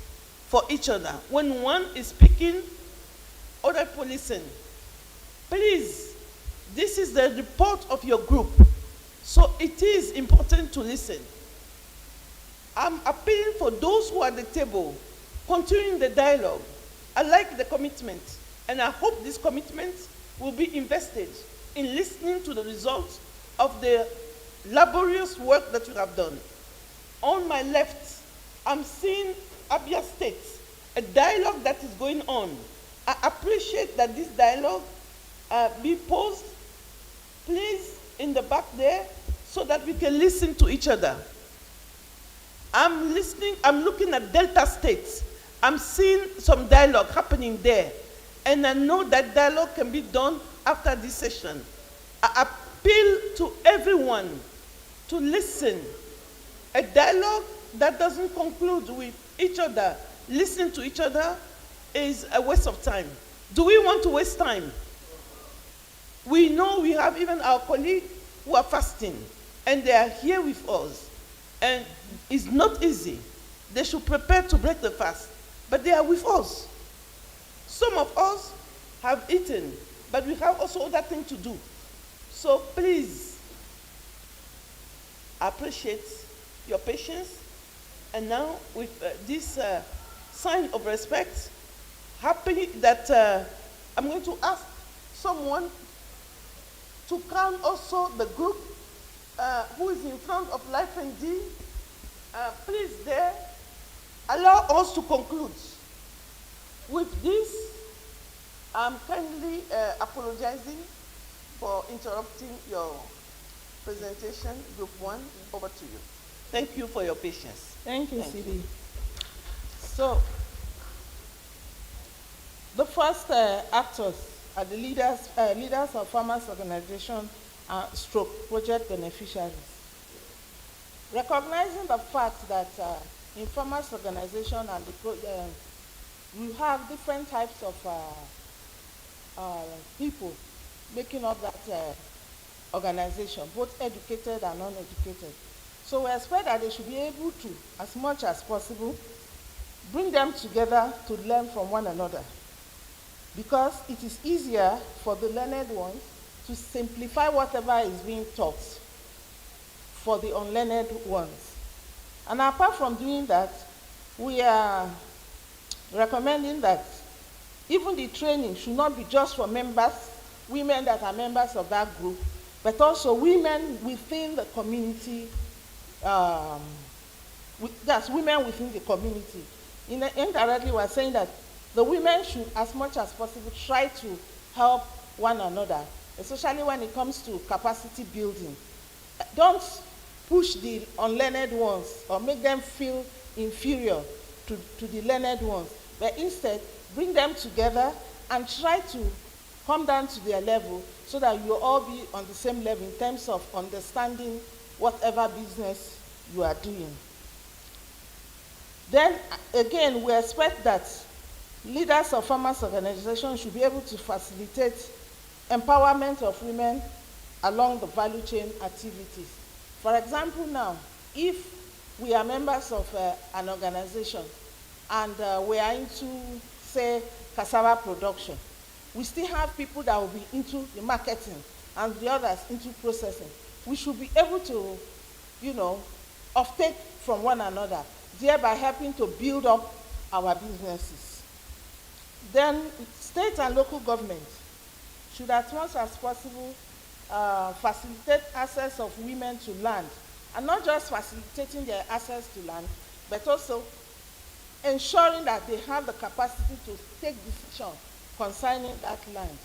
for each other. When one is speaking, other people listen. Please, this is the report of your group, so it is important to listen. I'm appealing for those who are at the table, continuing the dialogue. I like the commitment, and I hope this commitment will be invested in listening to the results of the laborious work that you have done. On my left, I'm seeing Abia State, a dialogue that is going on. I appreciate that this dialogue be posed, please, in the back there, so that we can listen to each other. I'm looking at Delta States. I'm seeing some dialogue happening there. And I know that dialogue can be done after this session. I appeal to everyone to listen. A dialogue that doesn't conclude with each other, listening to each other, is a waste of time. Do we want to waste time? We know we have even our colleagues who are fasting, and they are here with us. And it's not easy. They should prepare to break the fast, but they are with us. Some of us have eaten, but we have also other things to do. So please, appreciate your patience. And now, with this sign of respect, happy that I'm going to ask someone to count also the group who is in front of Life and D. Please there, allow us to conclude. With this, I'm kindly apologizing for interrupting your presentation, Group 1. Over to you. Thank you for your patience. Thank you, CD. So, the first actors are the leaders of farmers' organization stroke project beneficiaries. Recognizing the fact that in farmers' organization and we have different types of people making up that organization, both educated and uneducated. So we expect that they should be able to, as much as possible, bring them together to learn from one another. Because it is easier for the learned ones to simplify whatever is being taught for the unlearned ones. And apart from doing that, we are recommending that even the training should not be just for members, women that are members of that group, but also women within the community, that's women within the community. Indirectly, we're saying that the women should, as much as possible, try to help one another, especially when it comes to capacity building. Don't push the unlearned ones or make them feel inferior to the learned ones, but instead bring them together and try to come down to their level so that you'll all be on the same level in terms of understanding whatever business you are doing. Then again, we expect that leaders of farmers organizations should be able to facilitate empowerment of women along the value chain activities. For example now, if we are members of an organization and we are into, say, cassava production, we still have people that will be into the marketing and the others into processing. We should be able to, offtake from one another, thereby helping to build up our businesses. Then state and local government should as much as possible facilitate access of women to land, and not just facilitating their access to land, but also ensuring that they have the capacity to take decisions concerning that land.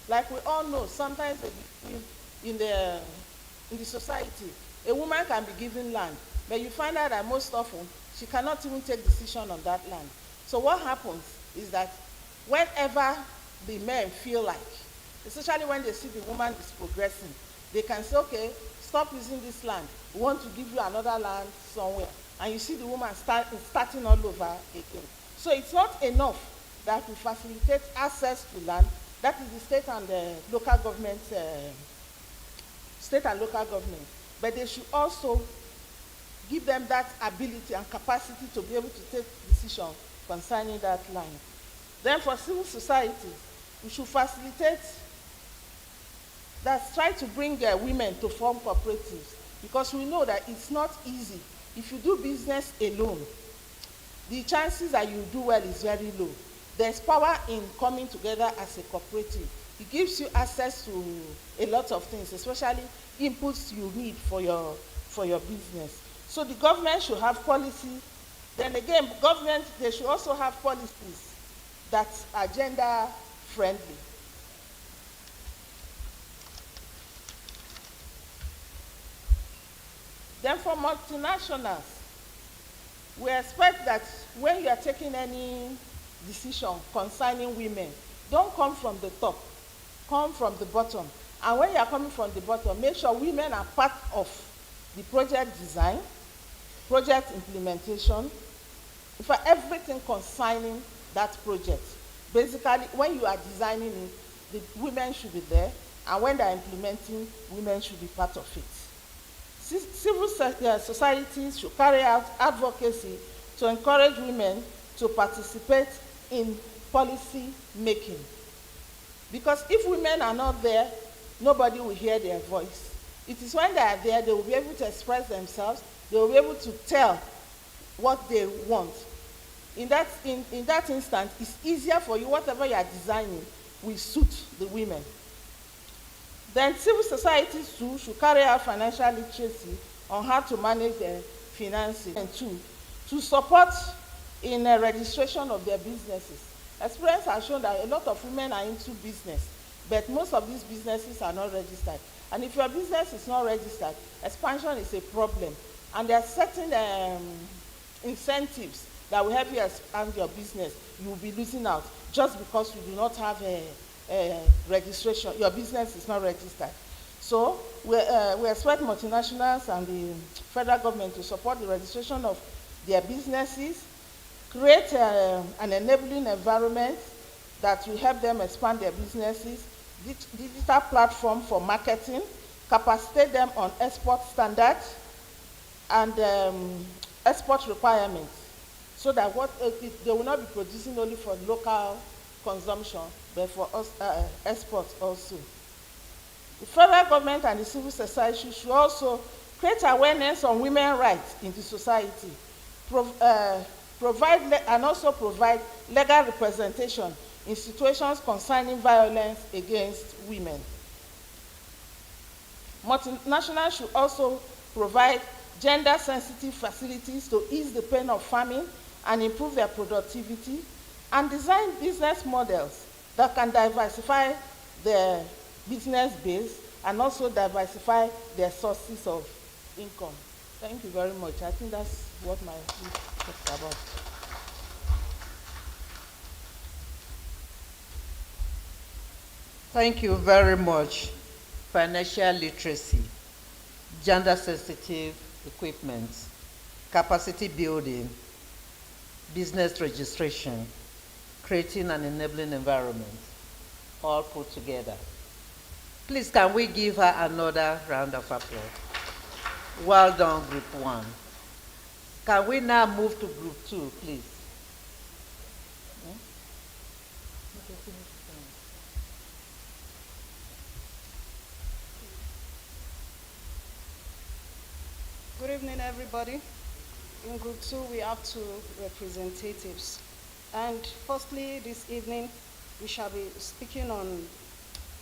Like we all know, sometimes in the society, a woman can be given land, but you find out that most often she cannot even take decision on that land. So what happens is that whenever the men feel like, especially when they see the woman is progressing, they can say, okay, stop using this land. We want to give you another land somewhere. And you see the woman starting all over again. So it's not enough that we facilitate access to land. That is the state and the local government, But they should also give them that ability and capacity to be able to take decisions concerning that land. Then for civil society, we should facilitate that, try to bring women to form cooperatives, because we know that it's not easy. If you do business alone, the chances that you do well is very low. There's power in coming together as a cooperative. It gives you access to a lot of things, especially inputs you need for your business. So the government should have policies. Then again, government, they should also have policies that are gender friendly. Then for multinationals, we expect that when you are taking any decision concerning women, don't come from the top, come from the bottom. And when you are coming from the bottom, make sure women are part of the project design, project implementation, for everything concerning that project. Basically, when you are designing it, the women should be there, and when they are implementing, women should be part of it. Civil societies should carry out advocacy to encourage women to participate in policy making. Because if women are not there, nobody will hear their voice. It is when they are there, they will be able to express themselves, they will be able to tell what they want. In that instance, it's easier for you, whatever you are designing will suit the women. Then civil societies too should carry out financial literacy on how to manage their finances, and to support in a registration of their businesses. Experience has shown that a lot of women are into business, but most of these businesses are not registered. And if your business is not registered, expansion is a problem. And there are certain incentives that will help you expand your business. You will be losing out just because you do not have a registration. Your business is not registered. So we expect multinationals and the federal government to support the registration of their businesses, create an enabling environment that will help them expand their businesses, digital platform for marketing, capacitate them on export standards and export requirements, so that they will not be producing only for local consumption, but for us, exports also. The federal government and the civil society should also create awareness on women's rights in the society, provide legal representation in situations concerning violence against women. Multinationals should also provide gender-sensitive facilities to ease the pain of farming and improve their productivity, and design business models that can diversify their business base and also diversify their sources of income. Thank you very much. I think that's what my talk is about. Thank you very much. Financial literacy. gender-sensitive equipment, capacity building, business registration, creating an enabling environment, all put together. Please, can we give her another round of applause? Well done, Group 1. Can we now move to Group 2, please? Good evening, everybody. In Group 2, we have 2 representatives. And firstly, this evening, we shall be speaking on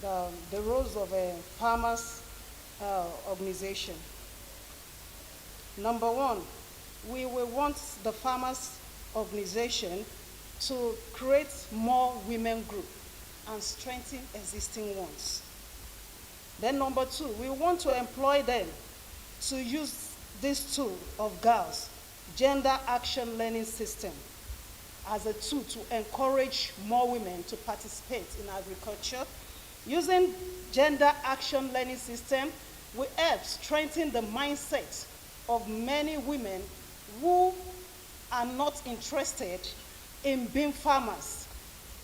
the roles of a farmers organization. Number 1, we will want the farmers organization to create more women group and strengthen existing ones. Then number 2, we want to employ them to use this tool of girls, gender action learning system, as a tool to encourage more women to participate in agriculture. Using gender action learning system will help strengthen the mindset of many women who are not interested in being farmers.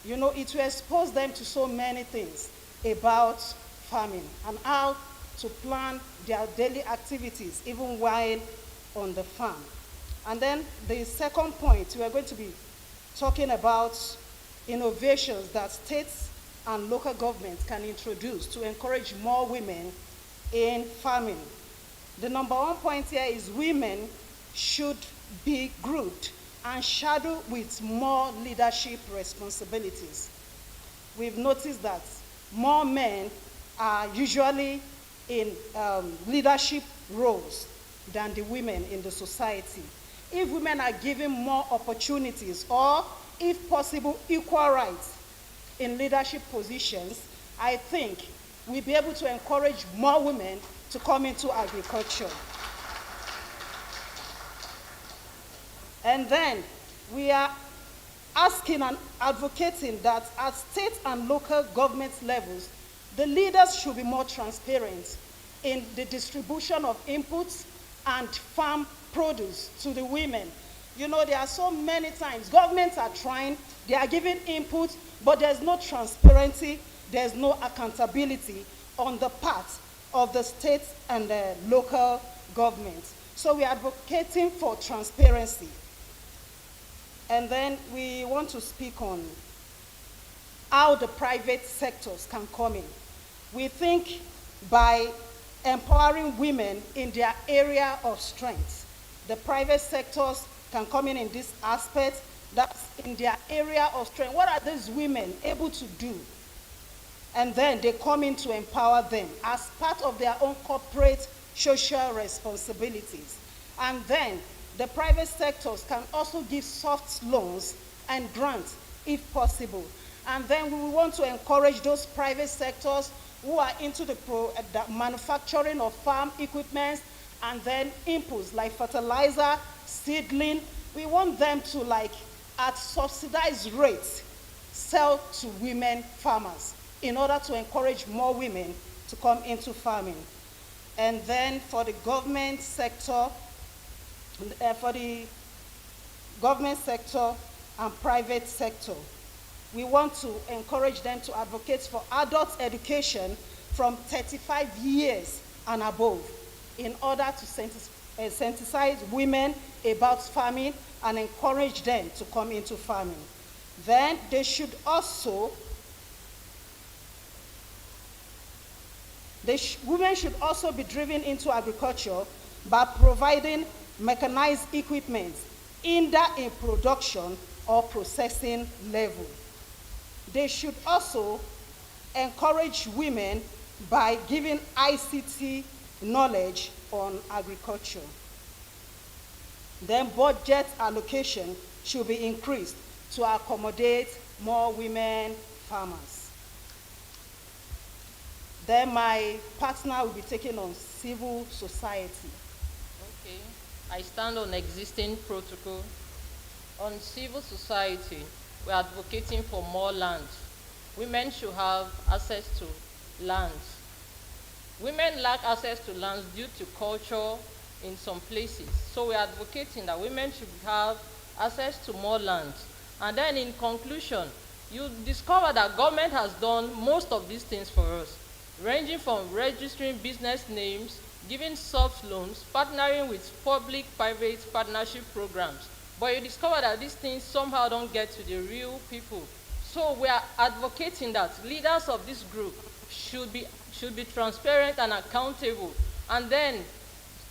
You know, it will expose them to so many things about farming and how to plan their daily activities even while on the farm. And then the second point, we are going to be talking about innovations that states and local governments can introduce to encourage more women in farming. The number 1 point here is women should be grouped and shadowed with more leadership responsibilities. We've noticed that more men are usually in leadership roles than the women in the society. If women are given more opportunities or, if possible, equal rights in leadership positions, I think we'll be able to encourage more women to come into agriculture. And then we are asking and advocating that at state and local government levels, the leaders should be more transparent in the distribution of inputs and farm produce to the women. You know, there are so many times governments are trying, they are giving input, but there's no transparency, there's no accountability on the part of the state and the local government. So we are advocating for transparency. And then we want to speak on how the private sectors can come in. We think by empowering women in their area of strength, the private sectors can come in this aspect, that's in their area of strength. What are these women able to do? And then they come in to empower them as part of their own corporate social responsibilities. And then the private sectors can also give soft loans and grants if possible. And then we want to encourage those private sectors who are into the manufacturing of farm equipment and then inputs like fertilizer, seedling. We want them to, like, at subsidized rates, sell to women farmers in order to encourage more women to come into farming. And then for the government sector, and private sector, we want to encourage them to advocate for adult education from 35 years and above in order to sensitize women about farming and encourage them to come into farming. Then they should also, women should also be driven into agriculture by providing mechanized equipment, either in production or processing level. They should also encourage women by giving ICT knowledge on agriculture. Then budget allocation should be increased to accommodate more women farmers. Then my partner will be taking on civil society. Okay, I stand on existing protocol. On civil society, we're advocating for more land. Women should have access to land. Women lack access to lands due to culture in some places. So we're advocating that women should have access to more land. And then in conclusion, you discover that government has done most of these things for us, ranging from registering business names, giving soft loans, partnering with public-private partnership programs. But you discover that these things somehow don't get to the real people. So we are advocating that leaders of this group should be transparent and accountable. And then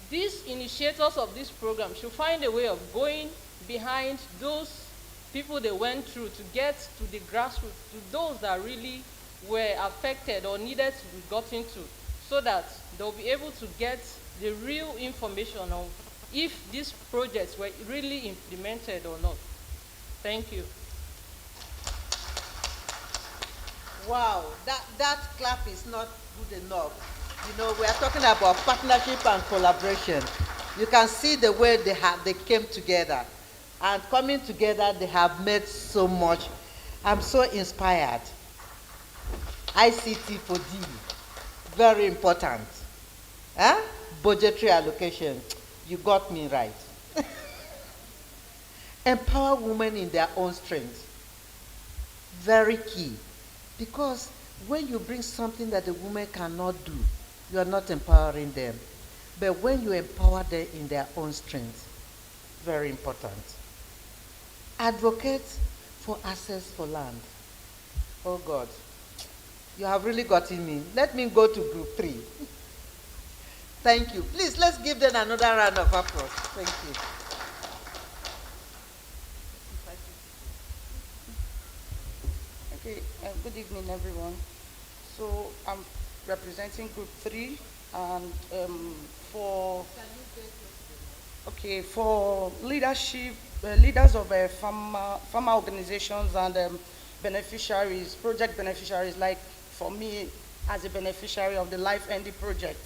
these initiators of this program should find a way of going behind those people they went through to get to the grassroots, to those that really were affected or needed to be gotten to, so that they'll be able to get the real information of if these projects were really implemented or not. Thank you. Wow, that clap is not good enough. You know, we are talking about partnership and collaboration. You can see the way they came together. And coming together, they have made so much. I'm so inspired. ICT for D, very important. Huh? Budgetary allocation, you got me right. Empower women in their own strength, very key. Because when you bring something that the woman cannot do, you are not empowering them. But when you empower them in their own strength, very important. Advocate for access for land. Oh God, you have really gotten me. Let me go to group 3. Thank you. Please, let's give them another round of applause. Thank you. Okay, good evening, everyone. So I'm representing Group 3, and for leadership, leaders of farmer organizations and beneficiaries, project beneficiaries, like for me as a beneficiary of the Life ND project.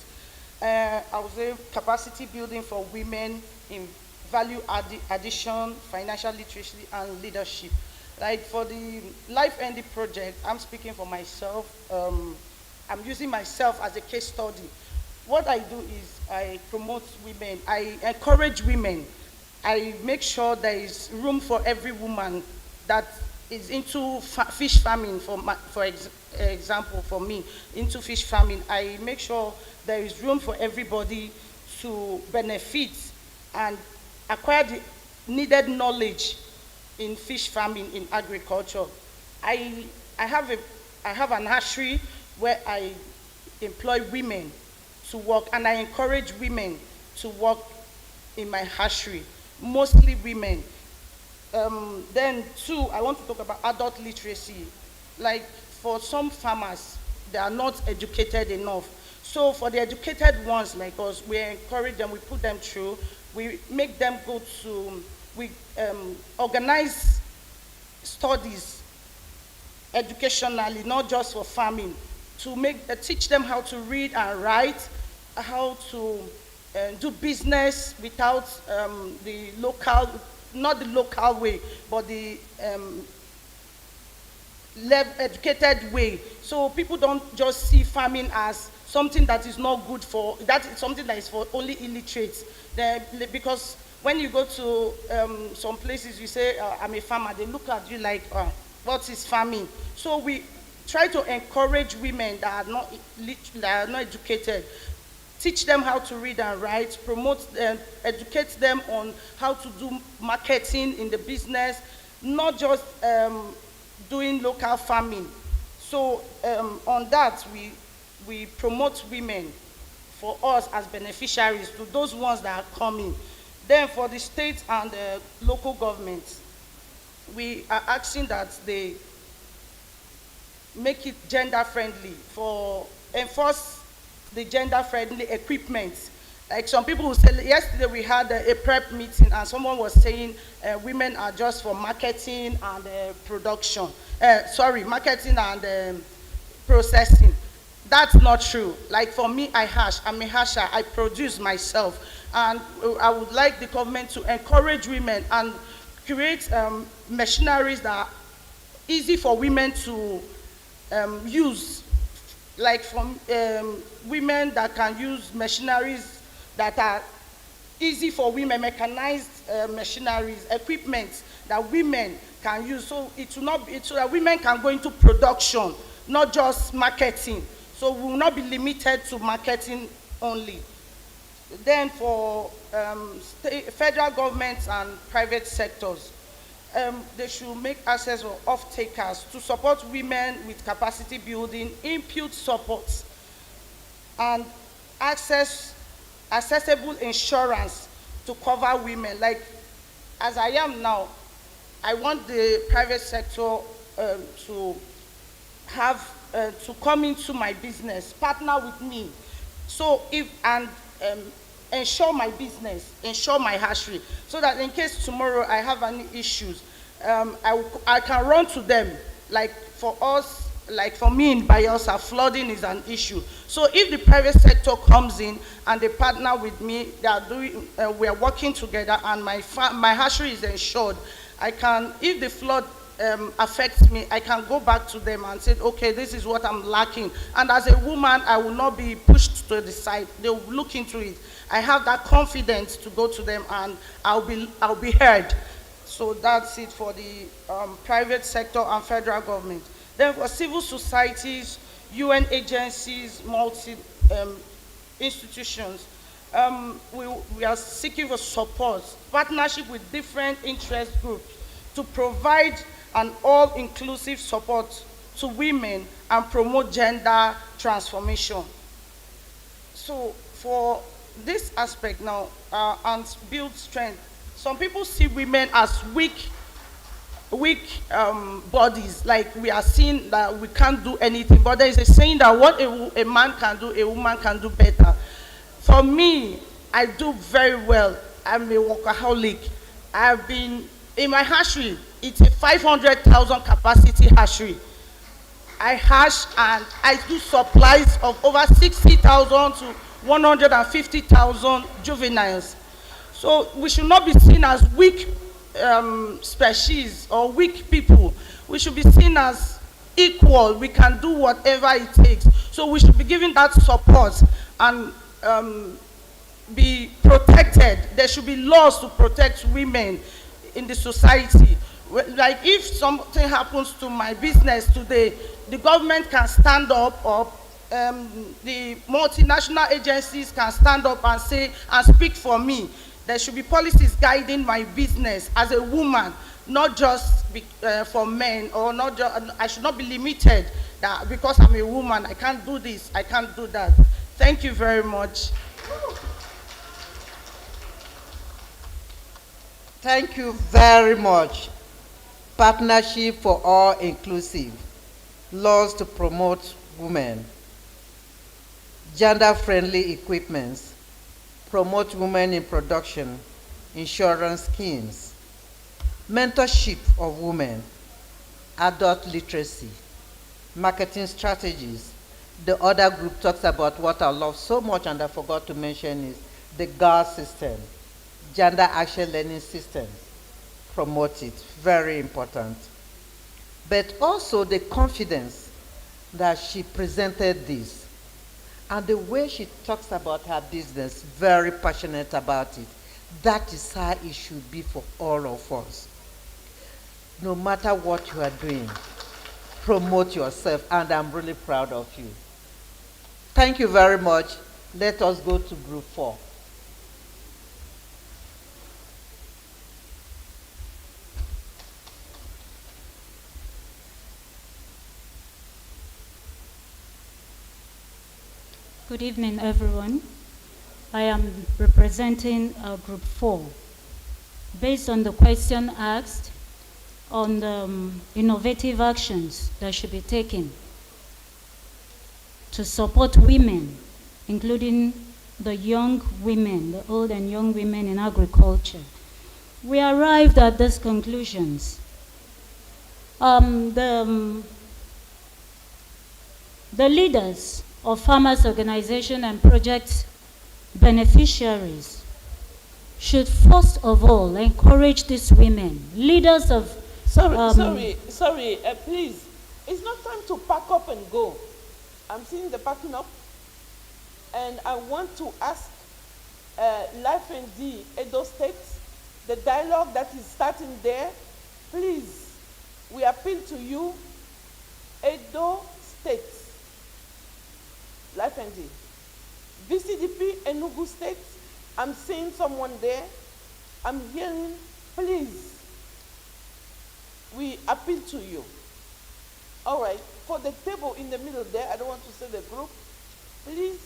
I would say capacity building for women in value addition, financial literacy, and leadership. Like for the Life ND project, I'm speaking for myself. I'm using myself as a case study. What I do is I promote women, I encourage women. I make sure there is room for every woman that is into fish farming, for example, for me, into fish farming. I make sure there is room for everybody to benefit and acquire the needed knowledge in fish farming, in agriculture. I have an hatchery where I employ women to work, and I encourage women to work in my hatchery, mostly women. Then 2, I want to talk about adult literacy. Like for some farmers, they are not educated enough. So for the educated ones like us, we encourage them, we put them through, we make them go to, we organize studies educationally, not just for farming, to teach them how to read and write, how to do business without the local, not the local way, but the educated way. So people don't just see farming as something that is not good for, that is something that is for only illiterates. Because when you go to some places, you say, I'm a farmer, they look at you like, what is farming? So we try to encourage women that are not educated, teach them how to read and write, promote them, educate them on how to do marketing in the business, not just doing local farming. So on that, we promote women for us as beneficiaries to those ones that are coming. Then for the state and the local governments, we are asking that they make it gender friendly, enforce the gender friendly equipment. Like some people will say, yesterday we had a prep meeting and someone was saying women are just for marketing and production. Marketing and processing. That's not true. Like for me, I'm a hasher, I produce myself. And I would like the government to encourage women and create machineries that are easy for women to use like from women that can use machineries that are easy for women, mechanized machineries, equipment that women can use. So it will not be, so that women can go into production, not just marketing. So we will not be limited to marketing only. Then for federal governments and private sectors, they should make access for off-takers to support women with capacity building, input support, and accessible insurance to cover women. Like, as I am now, I want the private sector to have, to come into my business, partner with me. So ensure my business, ensure my hatchery, so that in case tomorrow I have any issues, I can run to them. Like for us, like for me in Bayelsa, flooding is an issue. So if the private sector comes in and they partner with me, they are doing, we are working together, and my hatchery is ensured, I can, if the flood affects me, I can go back to them and say, okay, this is what I'm lacking. And as a woman, I will not be pushed to the side. They will look into it. I have that confidence to go to them, and I'll be heard. So that's it for the private sector and federal government. Then for civil societies, UN agencies, multi institutions, we are seeking for support, partnership with different interest groups to provide an all-inclusive support to women and promote gender transformation. So for this aspect now, and build strength, some people see women as weak bodies, like we are seeing that we can't do anything, but there is a saying that what a man can do, a woman can do better. For me, I do very well. I'm a workaholic. I've been in my hatchery. It's a 500,000 capacity hatchery. I hatch and I do supplies of over 60,000 to 150,000 juveniles. So we should not be seen as weak species or weak people. We should be seen as equal. We can do whatever it takes. So we should be given that support and be protected. There should be laws to protect women in the society. Like if something happens to my business today, the government can stand up, or the multinational agencies can stand up and say and speak for me. There should be policies guiding my business as a woman, not just for men, or not just, I should not be limited that because I'm a woman, I can't do this, I can't do that. Thank you very much. Thank you very much. Partnership for all inclusive, laws to promote women, gender-friendly equipments, promote women in production, insurance schemes, mentorship of women, adult literacy, marketing strategies. The other group talks about what I love so much and I forgot to mention is the GAR system, gender action learning system. Promote it, very important. But also the confidence that she presented this, and the way she talks about her business, very passionate about it. That is how it should be for all of us. No matter what you are doing, promote yourself, and I'm really proud of you. Thank you very much. Let us go to group 4. Good evening, everyone. I am representing Group 4. Based on the question asked on the innovative actions that should be taken to support women, including the young women, the old and young women in agriculture, we arrived at these conclusions. The leaders of farmers' organization and project beneficiaries should first of all encourage these women, leaders of... Sorry, please. It's not time to pack up and go. I'm seeing the backing up, and I want to ask Life ND Edo State, the dialogue that is starting there, please, we appeal to you, Edo State, Life ND. VCDP, Enugu State, I'm seeing someone there. I'm hearing, please, we appeal to you. All right, for the table in the middle there, I don't want to say the group, please,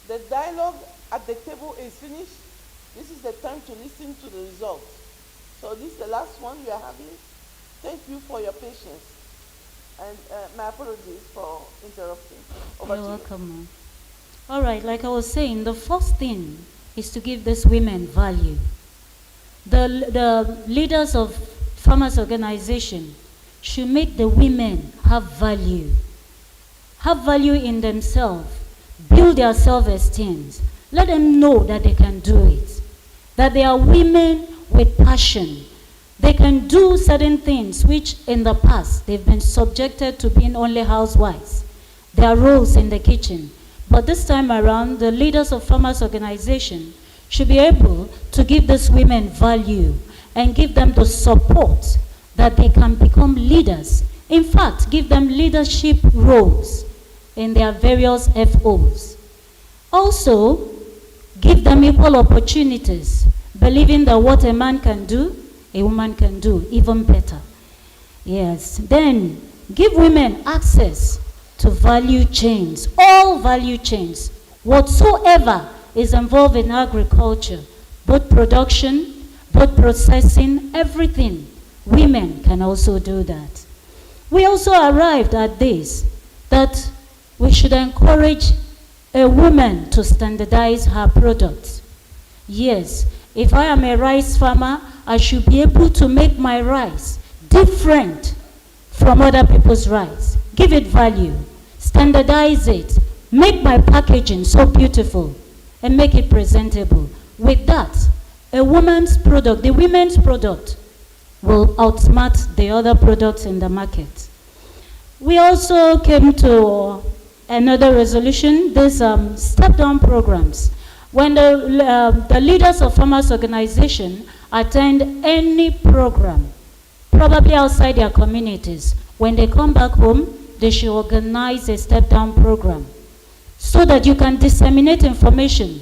the dialogue at the table is finished. This is the time to listen to the results. So this is the last one we are having. Thank you for your patience. And my apologies for interrupting. Over You're to you. welcome. All right, like I was saying, the first thing is to give these women value. The leaders of farmers' organization should make the women have value in themselves, build their self-esteem. Let them know that they can do it, that they are women with passion. They can do certain things which in the past they've been subjected to being only housewives, their roles in the kitchen. But this time around, the leaders of farmers' organization should be able to give these women value and give them the support that they can become leaders. In fact, give them leadership roles in their various FOs. Also, give them equal opportunities, believing that what a man can do, a woman can do even better. Yes. Then, give women access to value chains, all value chains, whatsoever is involved in agriculture, both production, both processing, everything. Women can also do that. We also arrived at this, that we should encourage a woman to standardize her products. Yes, if I am a rice farmer, I should be able to make my rice different from other people's rice. Give it value, standardize it, make my packaging so beautiful, and make it presentable. With that, a woman's product, the women's product, will outsmart the other products in the market. We also came to another resolution, these step-down programs. When the leaders of farmers' organization attend any program, probably outside their communities, when they come back home, they should organize a step-down program so that you can disseminate information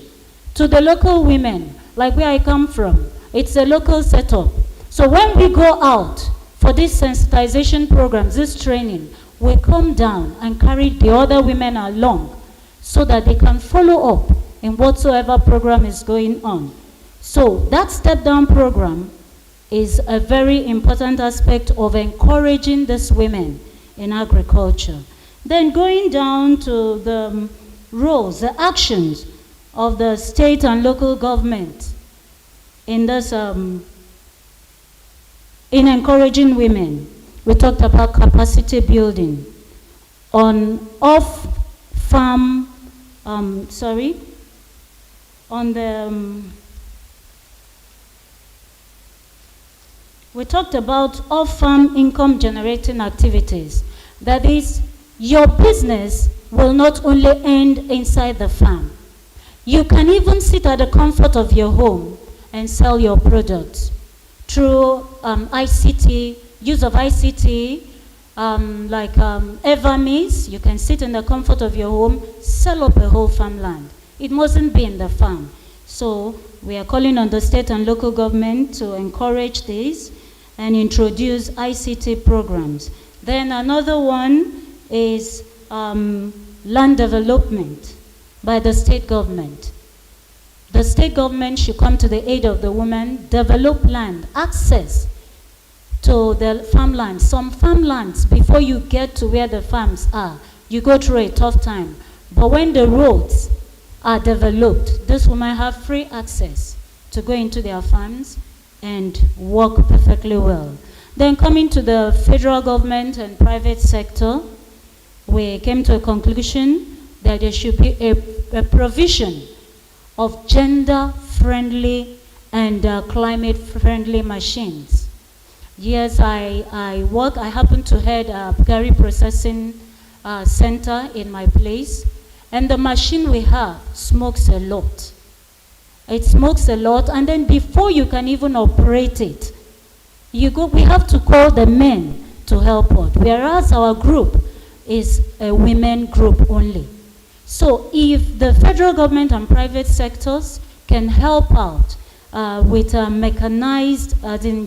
to the local women, like where I come from. It's a local setup. So when we go out for these sensitization programs, this training, we come down and carry the other women along so that they can follow up in whatsoever program is going on. So that step-down program is a very important aspect of encouraging these women in agriculture. Then going down to the roles, the actions of the state and local government in this, in encouraging women. We talked about capacity building on off-farm, on the, we talked about off-farm income generating activities. That is, your business will not only end inside the farm. You can even sit at the comfort of your home and sell your products through ICT, use of ICT, like Everme's. You can sit in the comfort of your home, sell up a whole farmland. It mustn't be in the farm. So we are calling on the state and local government to encourage this and introduce ICT programs. Then another one is land development by the state government. The state government should come to the aid of the women, develop land, access to the farmlands. Some farmlands, before you get to where the farms are, you go through a tough time. But when the roads are developed, these women have free access to go into their farms and work perfectly well. Then coming to the federal government and private sector, we came to a conclusion that there should be a provision of gender-friendly and climate-friendly machines. Yes, I happen to head a Gary processing center in my place, and the machine we have smokes a lot. It smokes a lot, and then before you can even operate it, we have to call the men to help out, whereas our group is a women group only. So if the federal government and private sectors can help out with mechanized,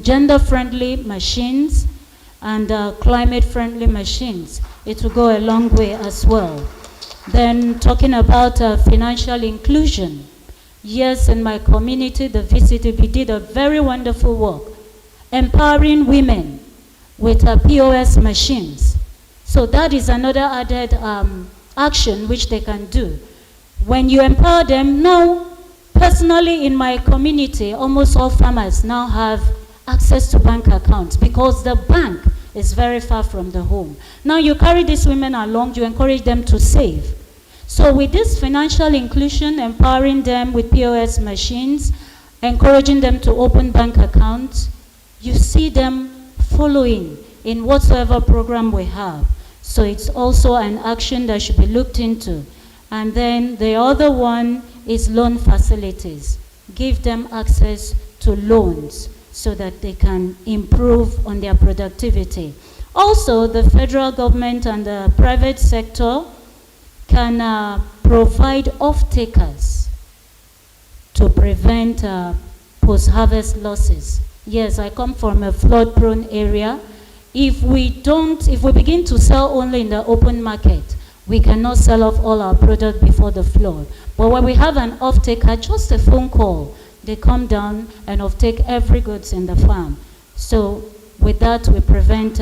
gender-friendly machines and climate-friendly machines, it will go a long way as well. Then talking about financial inclusion. Yes, in my community, the VCTP did a very wonderful work, empowering women with POS machines. So that is another added action which they can do. When you empower them, now, personally in my community, almost all farmers now have access to bank accounts because the bank is very far from the home. Now you carry these women along, you encourage them to save. So with this financial inclusion, empowering them with POS machines, encouraging them to open bank accounts, you see them following in whatsoever program we have. So it's also an action that should be looked into. And then the other one is loan facilities. Give them access to loans so that they can improve on their productivity. Also, the federal government and the private sector can provide off-takers to prevent post-harvest losses. Yes, I come from a flood-prone area. If we begin to sell only in the open market, we cannot sell off all our product before the flood. But when we have an off-taker, just a phone call, they come down and off-take every goods in the farm. So with that, we prevent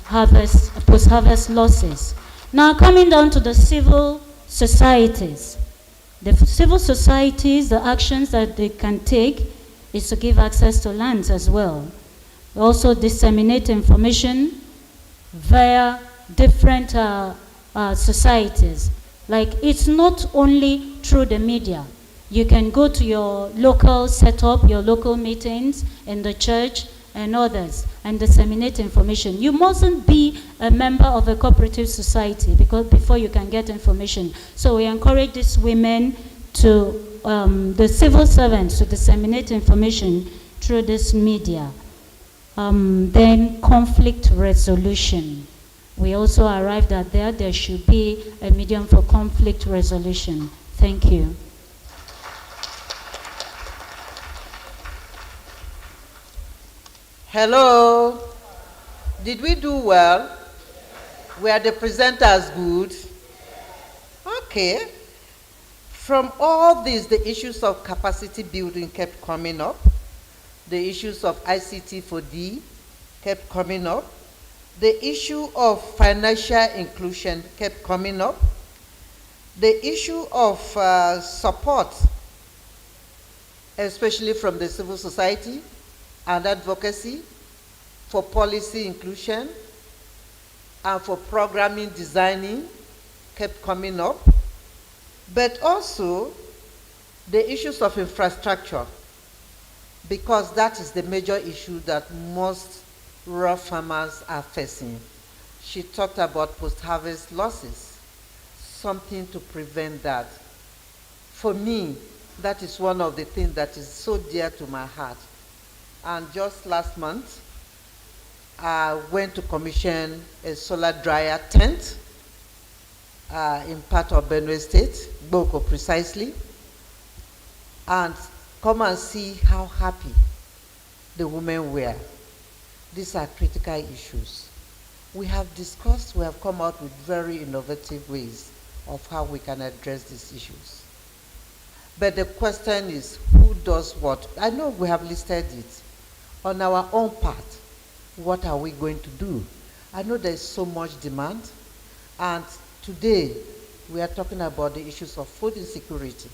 post-harvest losses. Now coming down to the civil societies. The civil societies, the actions that they can take is to give access to lands as well. Also disseminate information via different societies. Like, it's not only through the media. You can go to your local setup, your local meetings in the church and others, and disseminate information. You mustn't be a member of a cooperative society before you can get information. So we encourage these women to, the civil servants, to disseminate information through this media. Then conflict resolution. We also arrived at there should be a medium for conflict resolution. Thank you. Hello. Did we do well? Were the presenters good? Okay. From all this, the issues of capacity building kept coming up. The issues of ICT for D kept coming up. The issue of financial inclusion kept coming up. The issue of support, especially from the civil society and advocacy for policy inclusion and for programming designing kept coming up. But also the issues of infrastructure, because that is the major issue that most rural farmers are facing. She talked about post-harvest losses, something to prevent that. For me, that is one of the things that is so dear to my heart. And just last month, I went to commission a solar dryer tent in part of Benue State, Boko precisely, and come and see how happy the women were. These are critical issues. We have discussed, we have come out with very innovative ways of how we can address these issues. But the question is, who does what? I know we have listed it. On our own part, what are we going to do? I know there is so much demand, and today we are talking about the issues of food insecurity.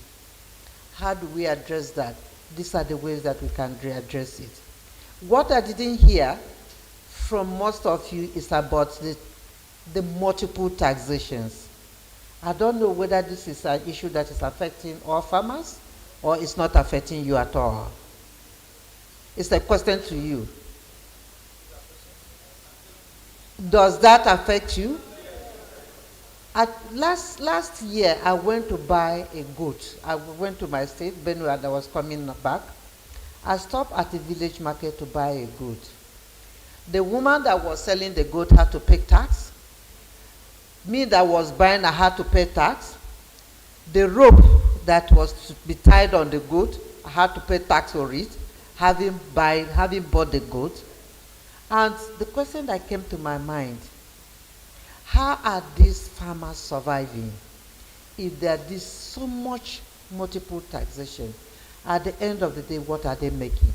How do we address that? These are the ways that we can address it. What I didn't hear from most of you is about the multiple taxations. I don't know whether this is an issue that is affecting all farmers or it's not affecting you at all. It's a question to you. Does that affect you? Last year, I went to buy a goat. I went to my state, Benue, and I was coming back. I stopped at the village market to buy a goat. The woman that was selling the goat had to pay tax. Me that was buying, I had to pay tax. The rope that was to be tied on the goat, I had to pay tax for it, having bought the goat. And the question that came to my mind, how are these farmers surviving if there is so much multiple taxation? At the end of the day, what are they making?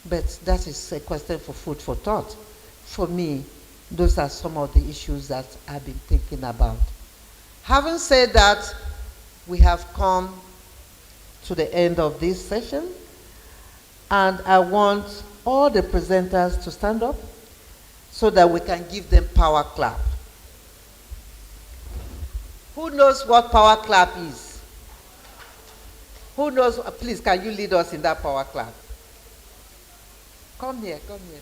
But that is a question for food for thought. For me, those are some of the issues that I've been thinking about. Having said that, we have come to the end of this session, and I want all the presenters to stand up so that we can give them power clap. Who knows what power clap is? Who knows? Please, can you lead us in that power clap? Come here, come here.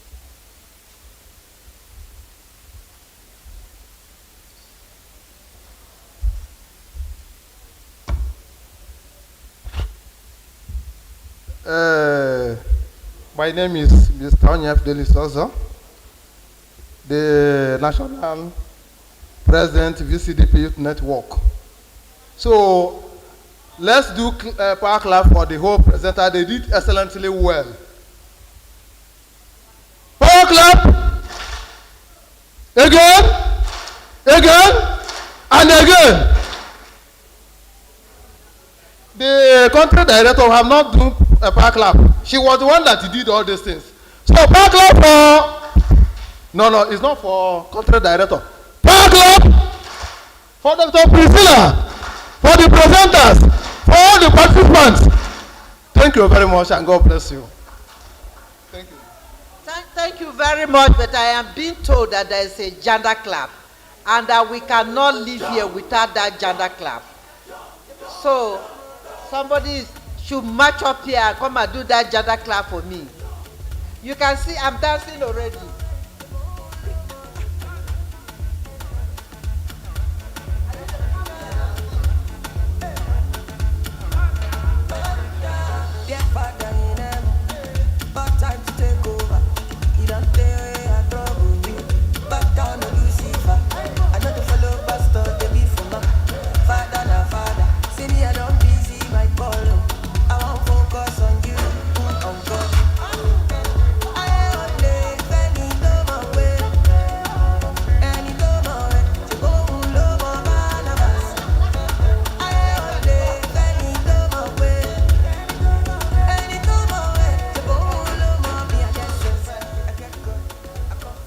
My name is Mr. Fgn-Ifad Sozo, the National President VCDP Youth Network. So let's do power clap for the whole presenter. They did excellently well. Power clap! Again, again, and again. The country director have not done a power clap. She was the one that did all these things. So power clap for... No, it's not for country director. Power clap for Dr. Priscilla, for the presenters, for all the participants. Thank you very much, and God bless you. Thank you. Thank you very much, but I am being told that there is a gender clap, and that we cannot live here without that gender clap. So somebody should march up here and come and do that gender clap for me. You can see I'm dancing already.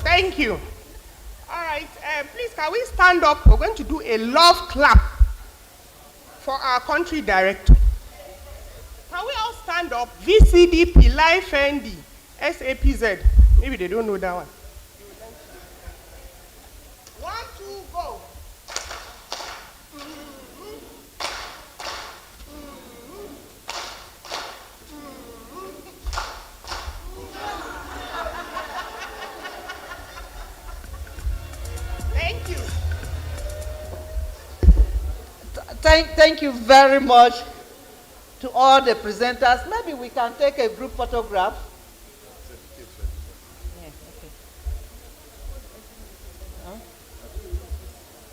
Thank you. All right, please, can we stand up? We're going to do a love clap for our country director. Can we all stand up? VCDP, Life ND, SAPZ. Maybe they don't know that one. 1, 2, go. Thank you. Thank you very much to all the presenters. Maybe we can take a group photograph. Yeah, okay. Huh?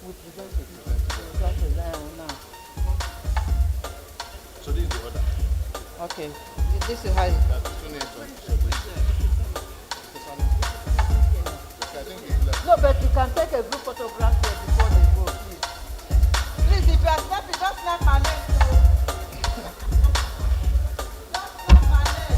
We present it. That is now. So this is the order. Okay. This is how it No, but you can take a group photograph here before they go, please. Please, if you are snapping, just snap my leg too. Just snap my leg.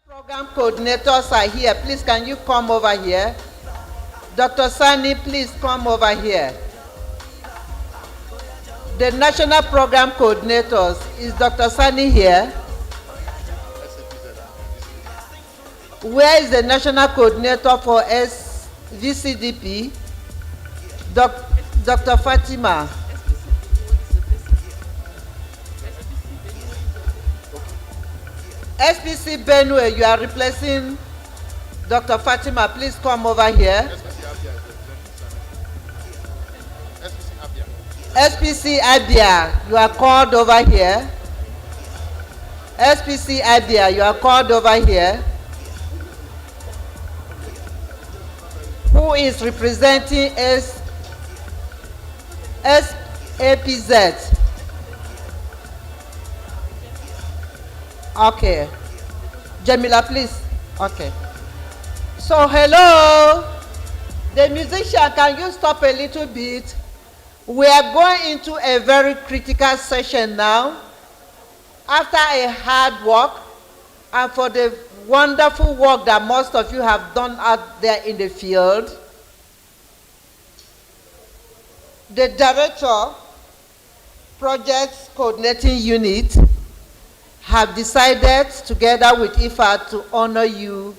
Program coordinators are here. Please, can you come over here? Dr. Sani, please come over here. The national program coordinators, is Dr. Sani here? Where is the national coordinator for VCDP? Dr. Fatima. SPC Benue, you are replacing Dr. Fatima. Please come over here. SPC Abia, you are called over here. SPC Abia, you are called over here. Who is representing SAPZ? Okay. Jamila, please. Okay. So, hello. The musician, can you stop a little bit? We are going into a very critical session now. After a hard work, and for the wonderful work that most of you have done out there in the field, the Director, Projects Coordinating Unit, have decided together with IFAD to honor you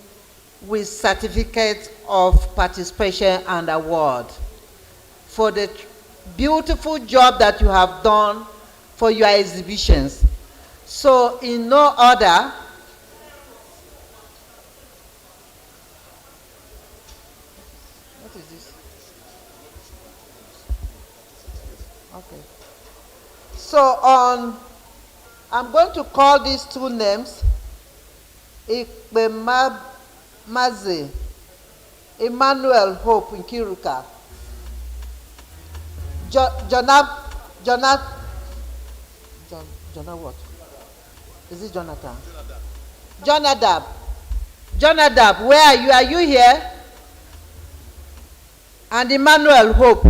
with certificate of participation and award for the beautiful job that you have done for your exhibitions. So in no order, what is this? Okay. So I'm going to call these two names, Maze, Emmanuel Hope Nkiruka, Jonah what? Is it Jonathan? Jonadab. Jonadab, where are you? Are you here? And Emmanuel Hope.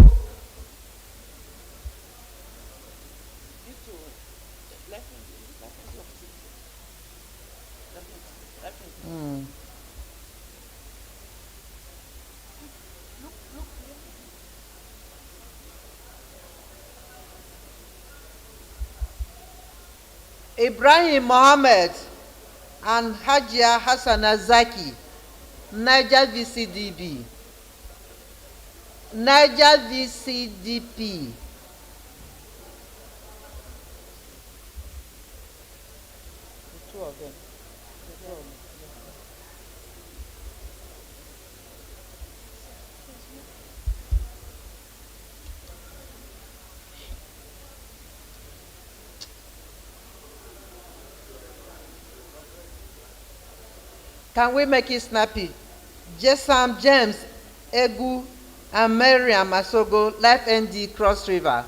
Ibrahim Mohammed and Hajia Hassan Azaki, Niger VCDB. Niger VCDP. The two of them. Can we make it snappy? Jesam James Egu and Miriam Asogo, Life ND Cross River.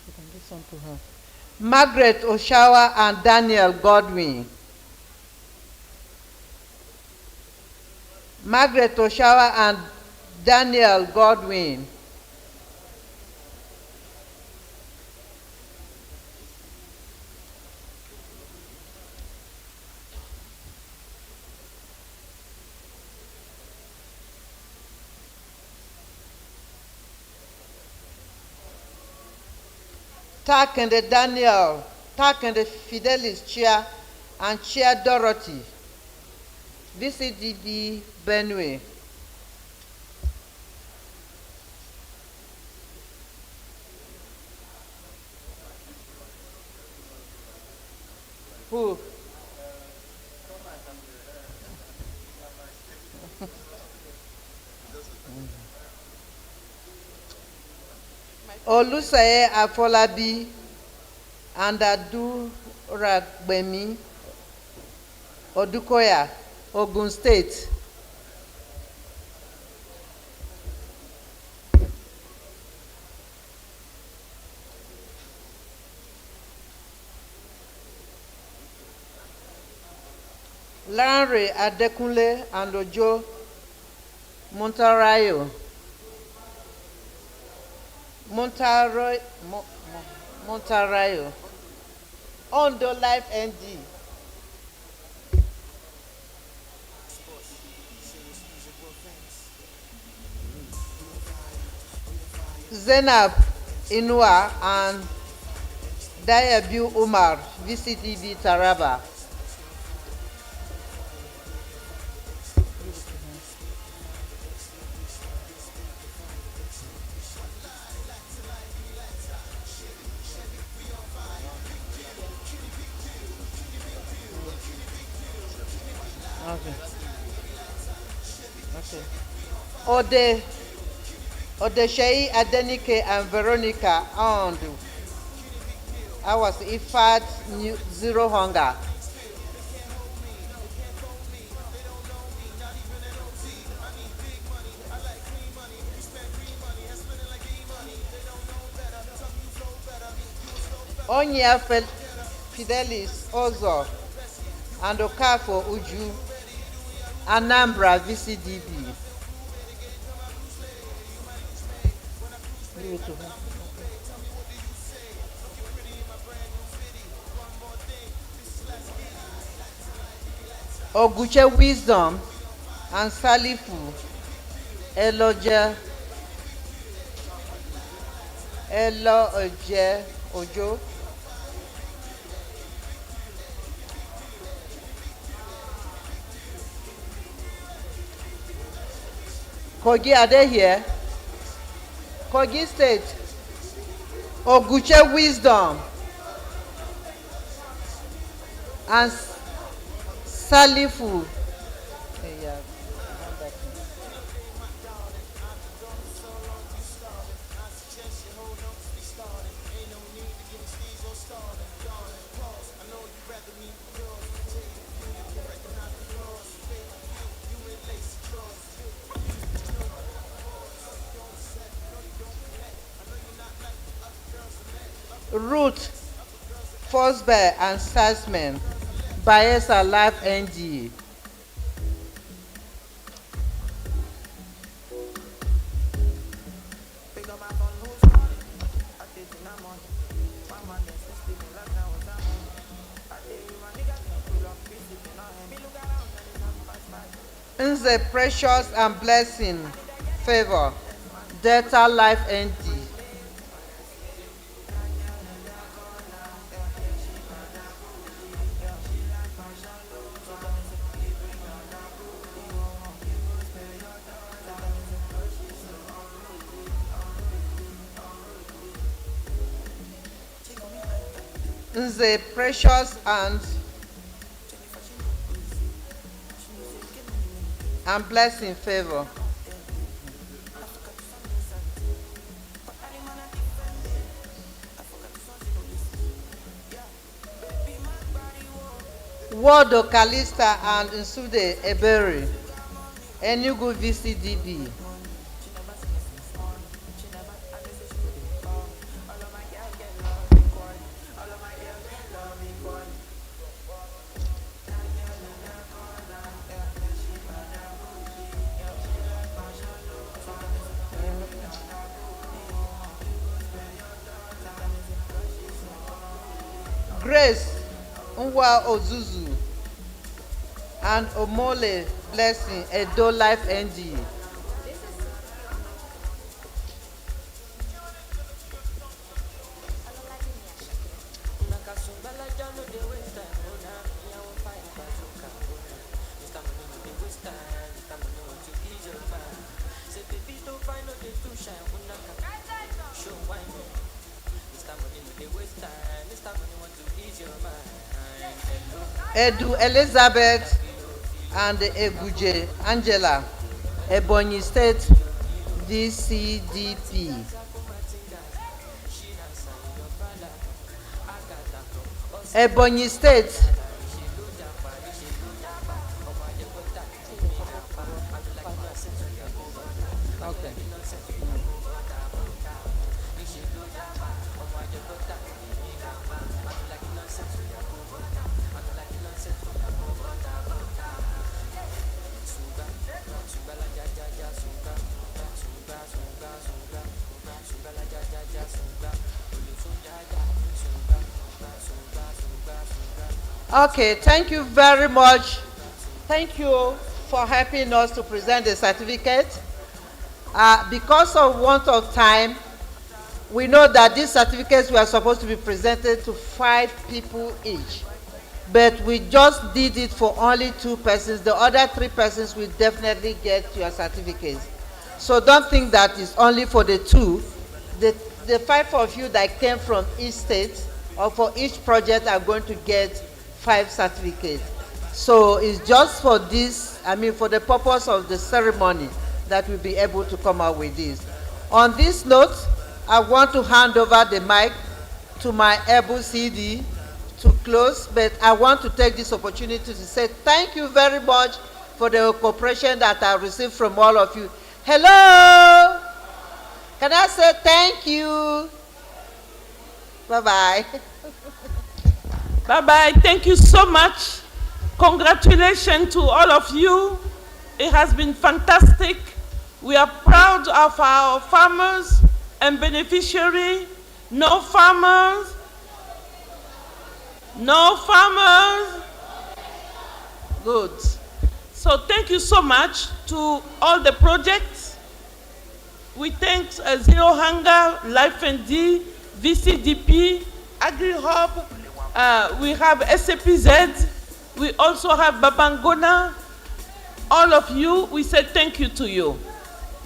You can give some to her. Margaret Oshawa and Daniel Godwin. Margaret Oshawa and Daniel Godwin. Tak and the Daniel, Tak and the Fidelis Chair and Chair Dorothy. VCDB Benue. Who? Olusaye Afolabi and Adu Ragbemi Odukoya, Ogun State. Lanre Adekunle and Ojo Montarayo. Montaro, Montarayo, Ondo Life NG, Zainab Inua and Diabu Umar, VCTV Taraba. Okay. Okay. Odeshei Adenike and Veronica Aondu. I was Ifad Zero Hunger. Onya Fidelis Ozo and Okafo Uju, Anambra VCDB. Oguche Wisdom and Salifu Eloje Ojo. Kogi, are they here? Kogi State. Oguche Wisdom and Salifu. Yeah. Ruth Fosbear and Sasman, Bayelsa Life NG. Nze Precious and Blessing Favor, Delta Life NG. Nze Precious and Blessing Favor. Wardo Kalista and Nsude Eberi, Enugu VCDB. Grace Nwa Ozuzu and Omole Blessing, Edo Life NG. Edu Elizabeth and Eguje Angela, Ebonyi State VCDP. Ebonyi State. Okay. Okay, thank you very much. Thank you for helping us to present the certificate. Because of want of time, we know that these certificates were supposed to be presented to 5 people each. But we just did it for only 2 persons. The other 3 persons will definitely get your certificates. So don't think that it's only for the 2. The 5 of you that came from each state or for each project are going to get 5 certificates. So it's just for this, for the purpose of the ceremony that we'll be able to come out with this. On this note, I want to hand over the mic to my able CD to close, but I want to take this opportunity to say thank you very much for the cooperation that I received from all of you. Hello! Can I say thank you? Bye-bye. Bye-bye. Thank you so much. Congratulations to all of you. It has been fantastic. We are proud of our farmers and beneficiaries. No farmers. No farmers. Good. So thank you so much to all the projects. We thank Zero Hunger, Life and D, VCDP, AgriHub. We have SAPZ. We also have Babangona. All of you, we say thank you to you.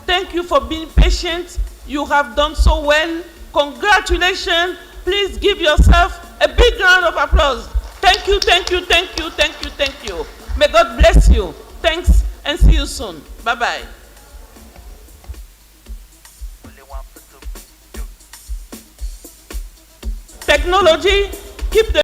Thank you for being patient. You have done so well. Congratulations. Please give yourself a big round of applause. Thank you, thank you, thank you, thank you, thank you. May God bless you. Thanks and see you soon. Bye-bye. Technology, keep the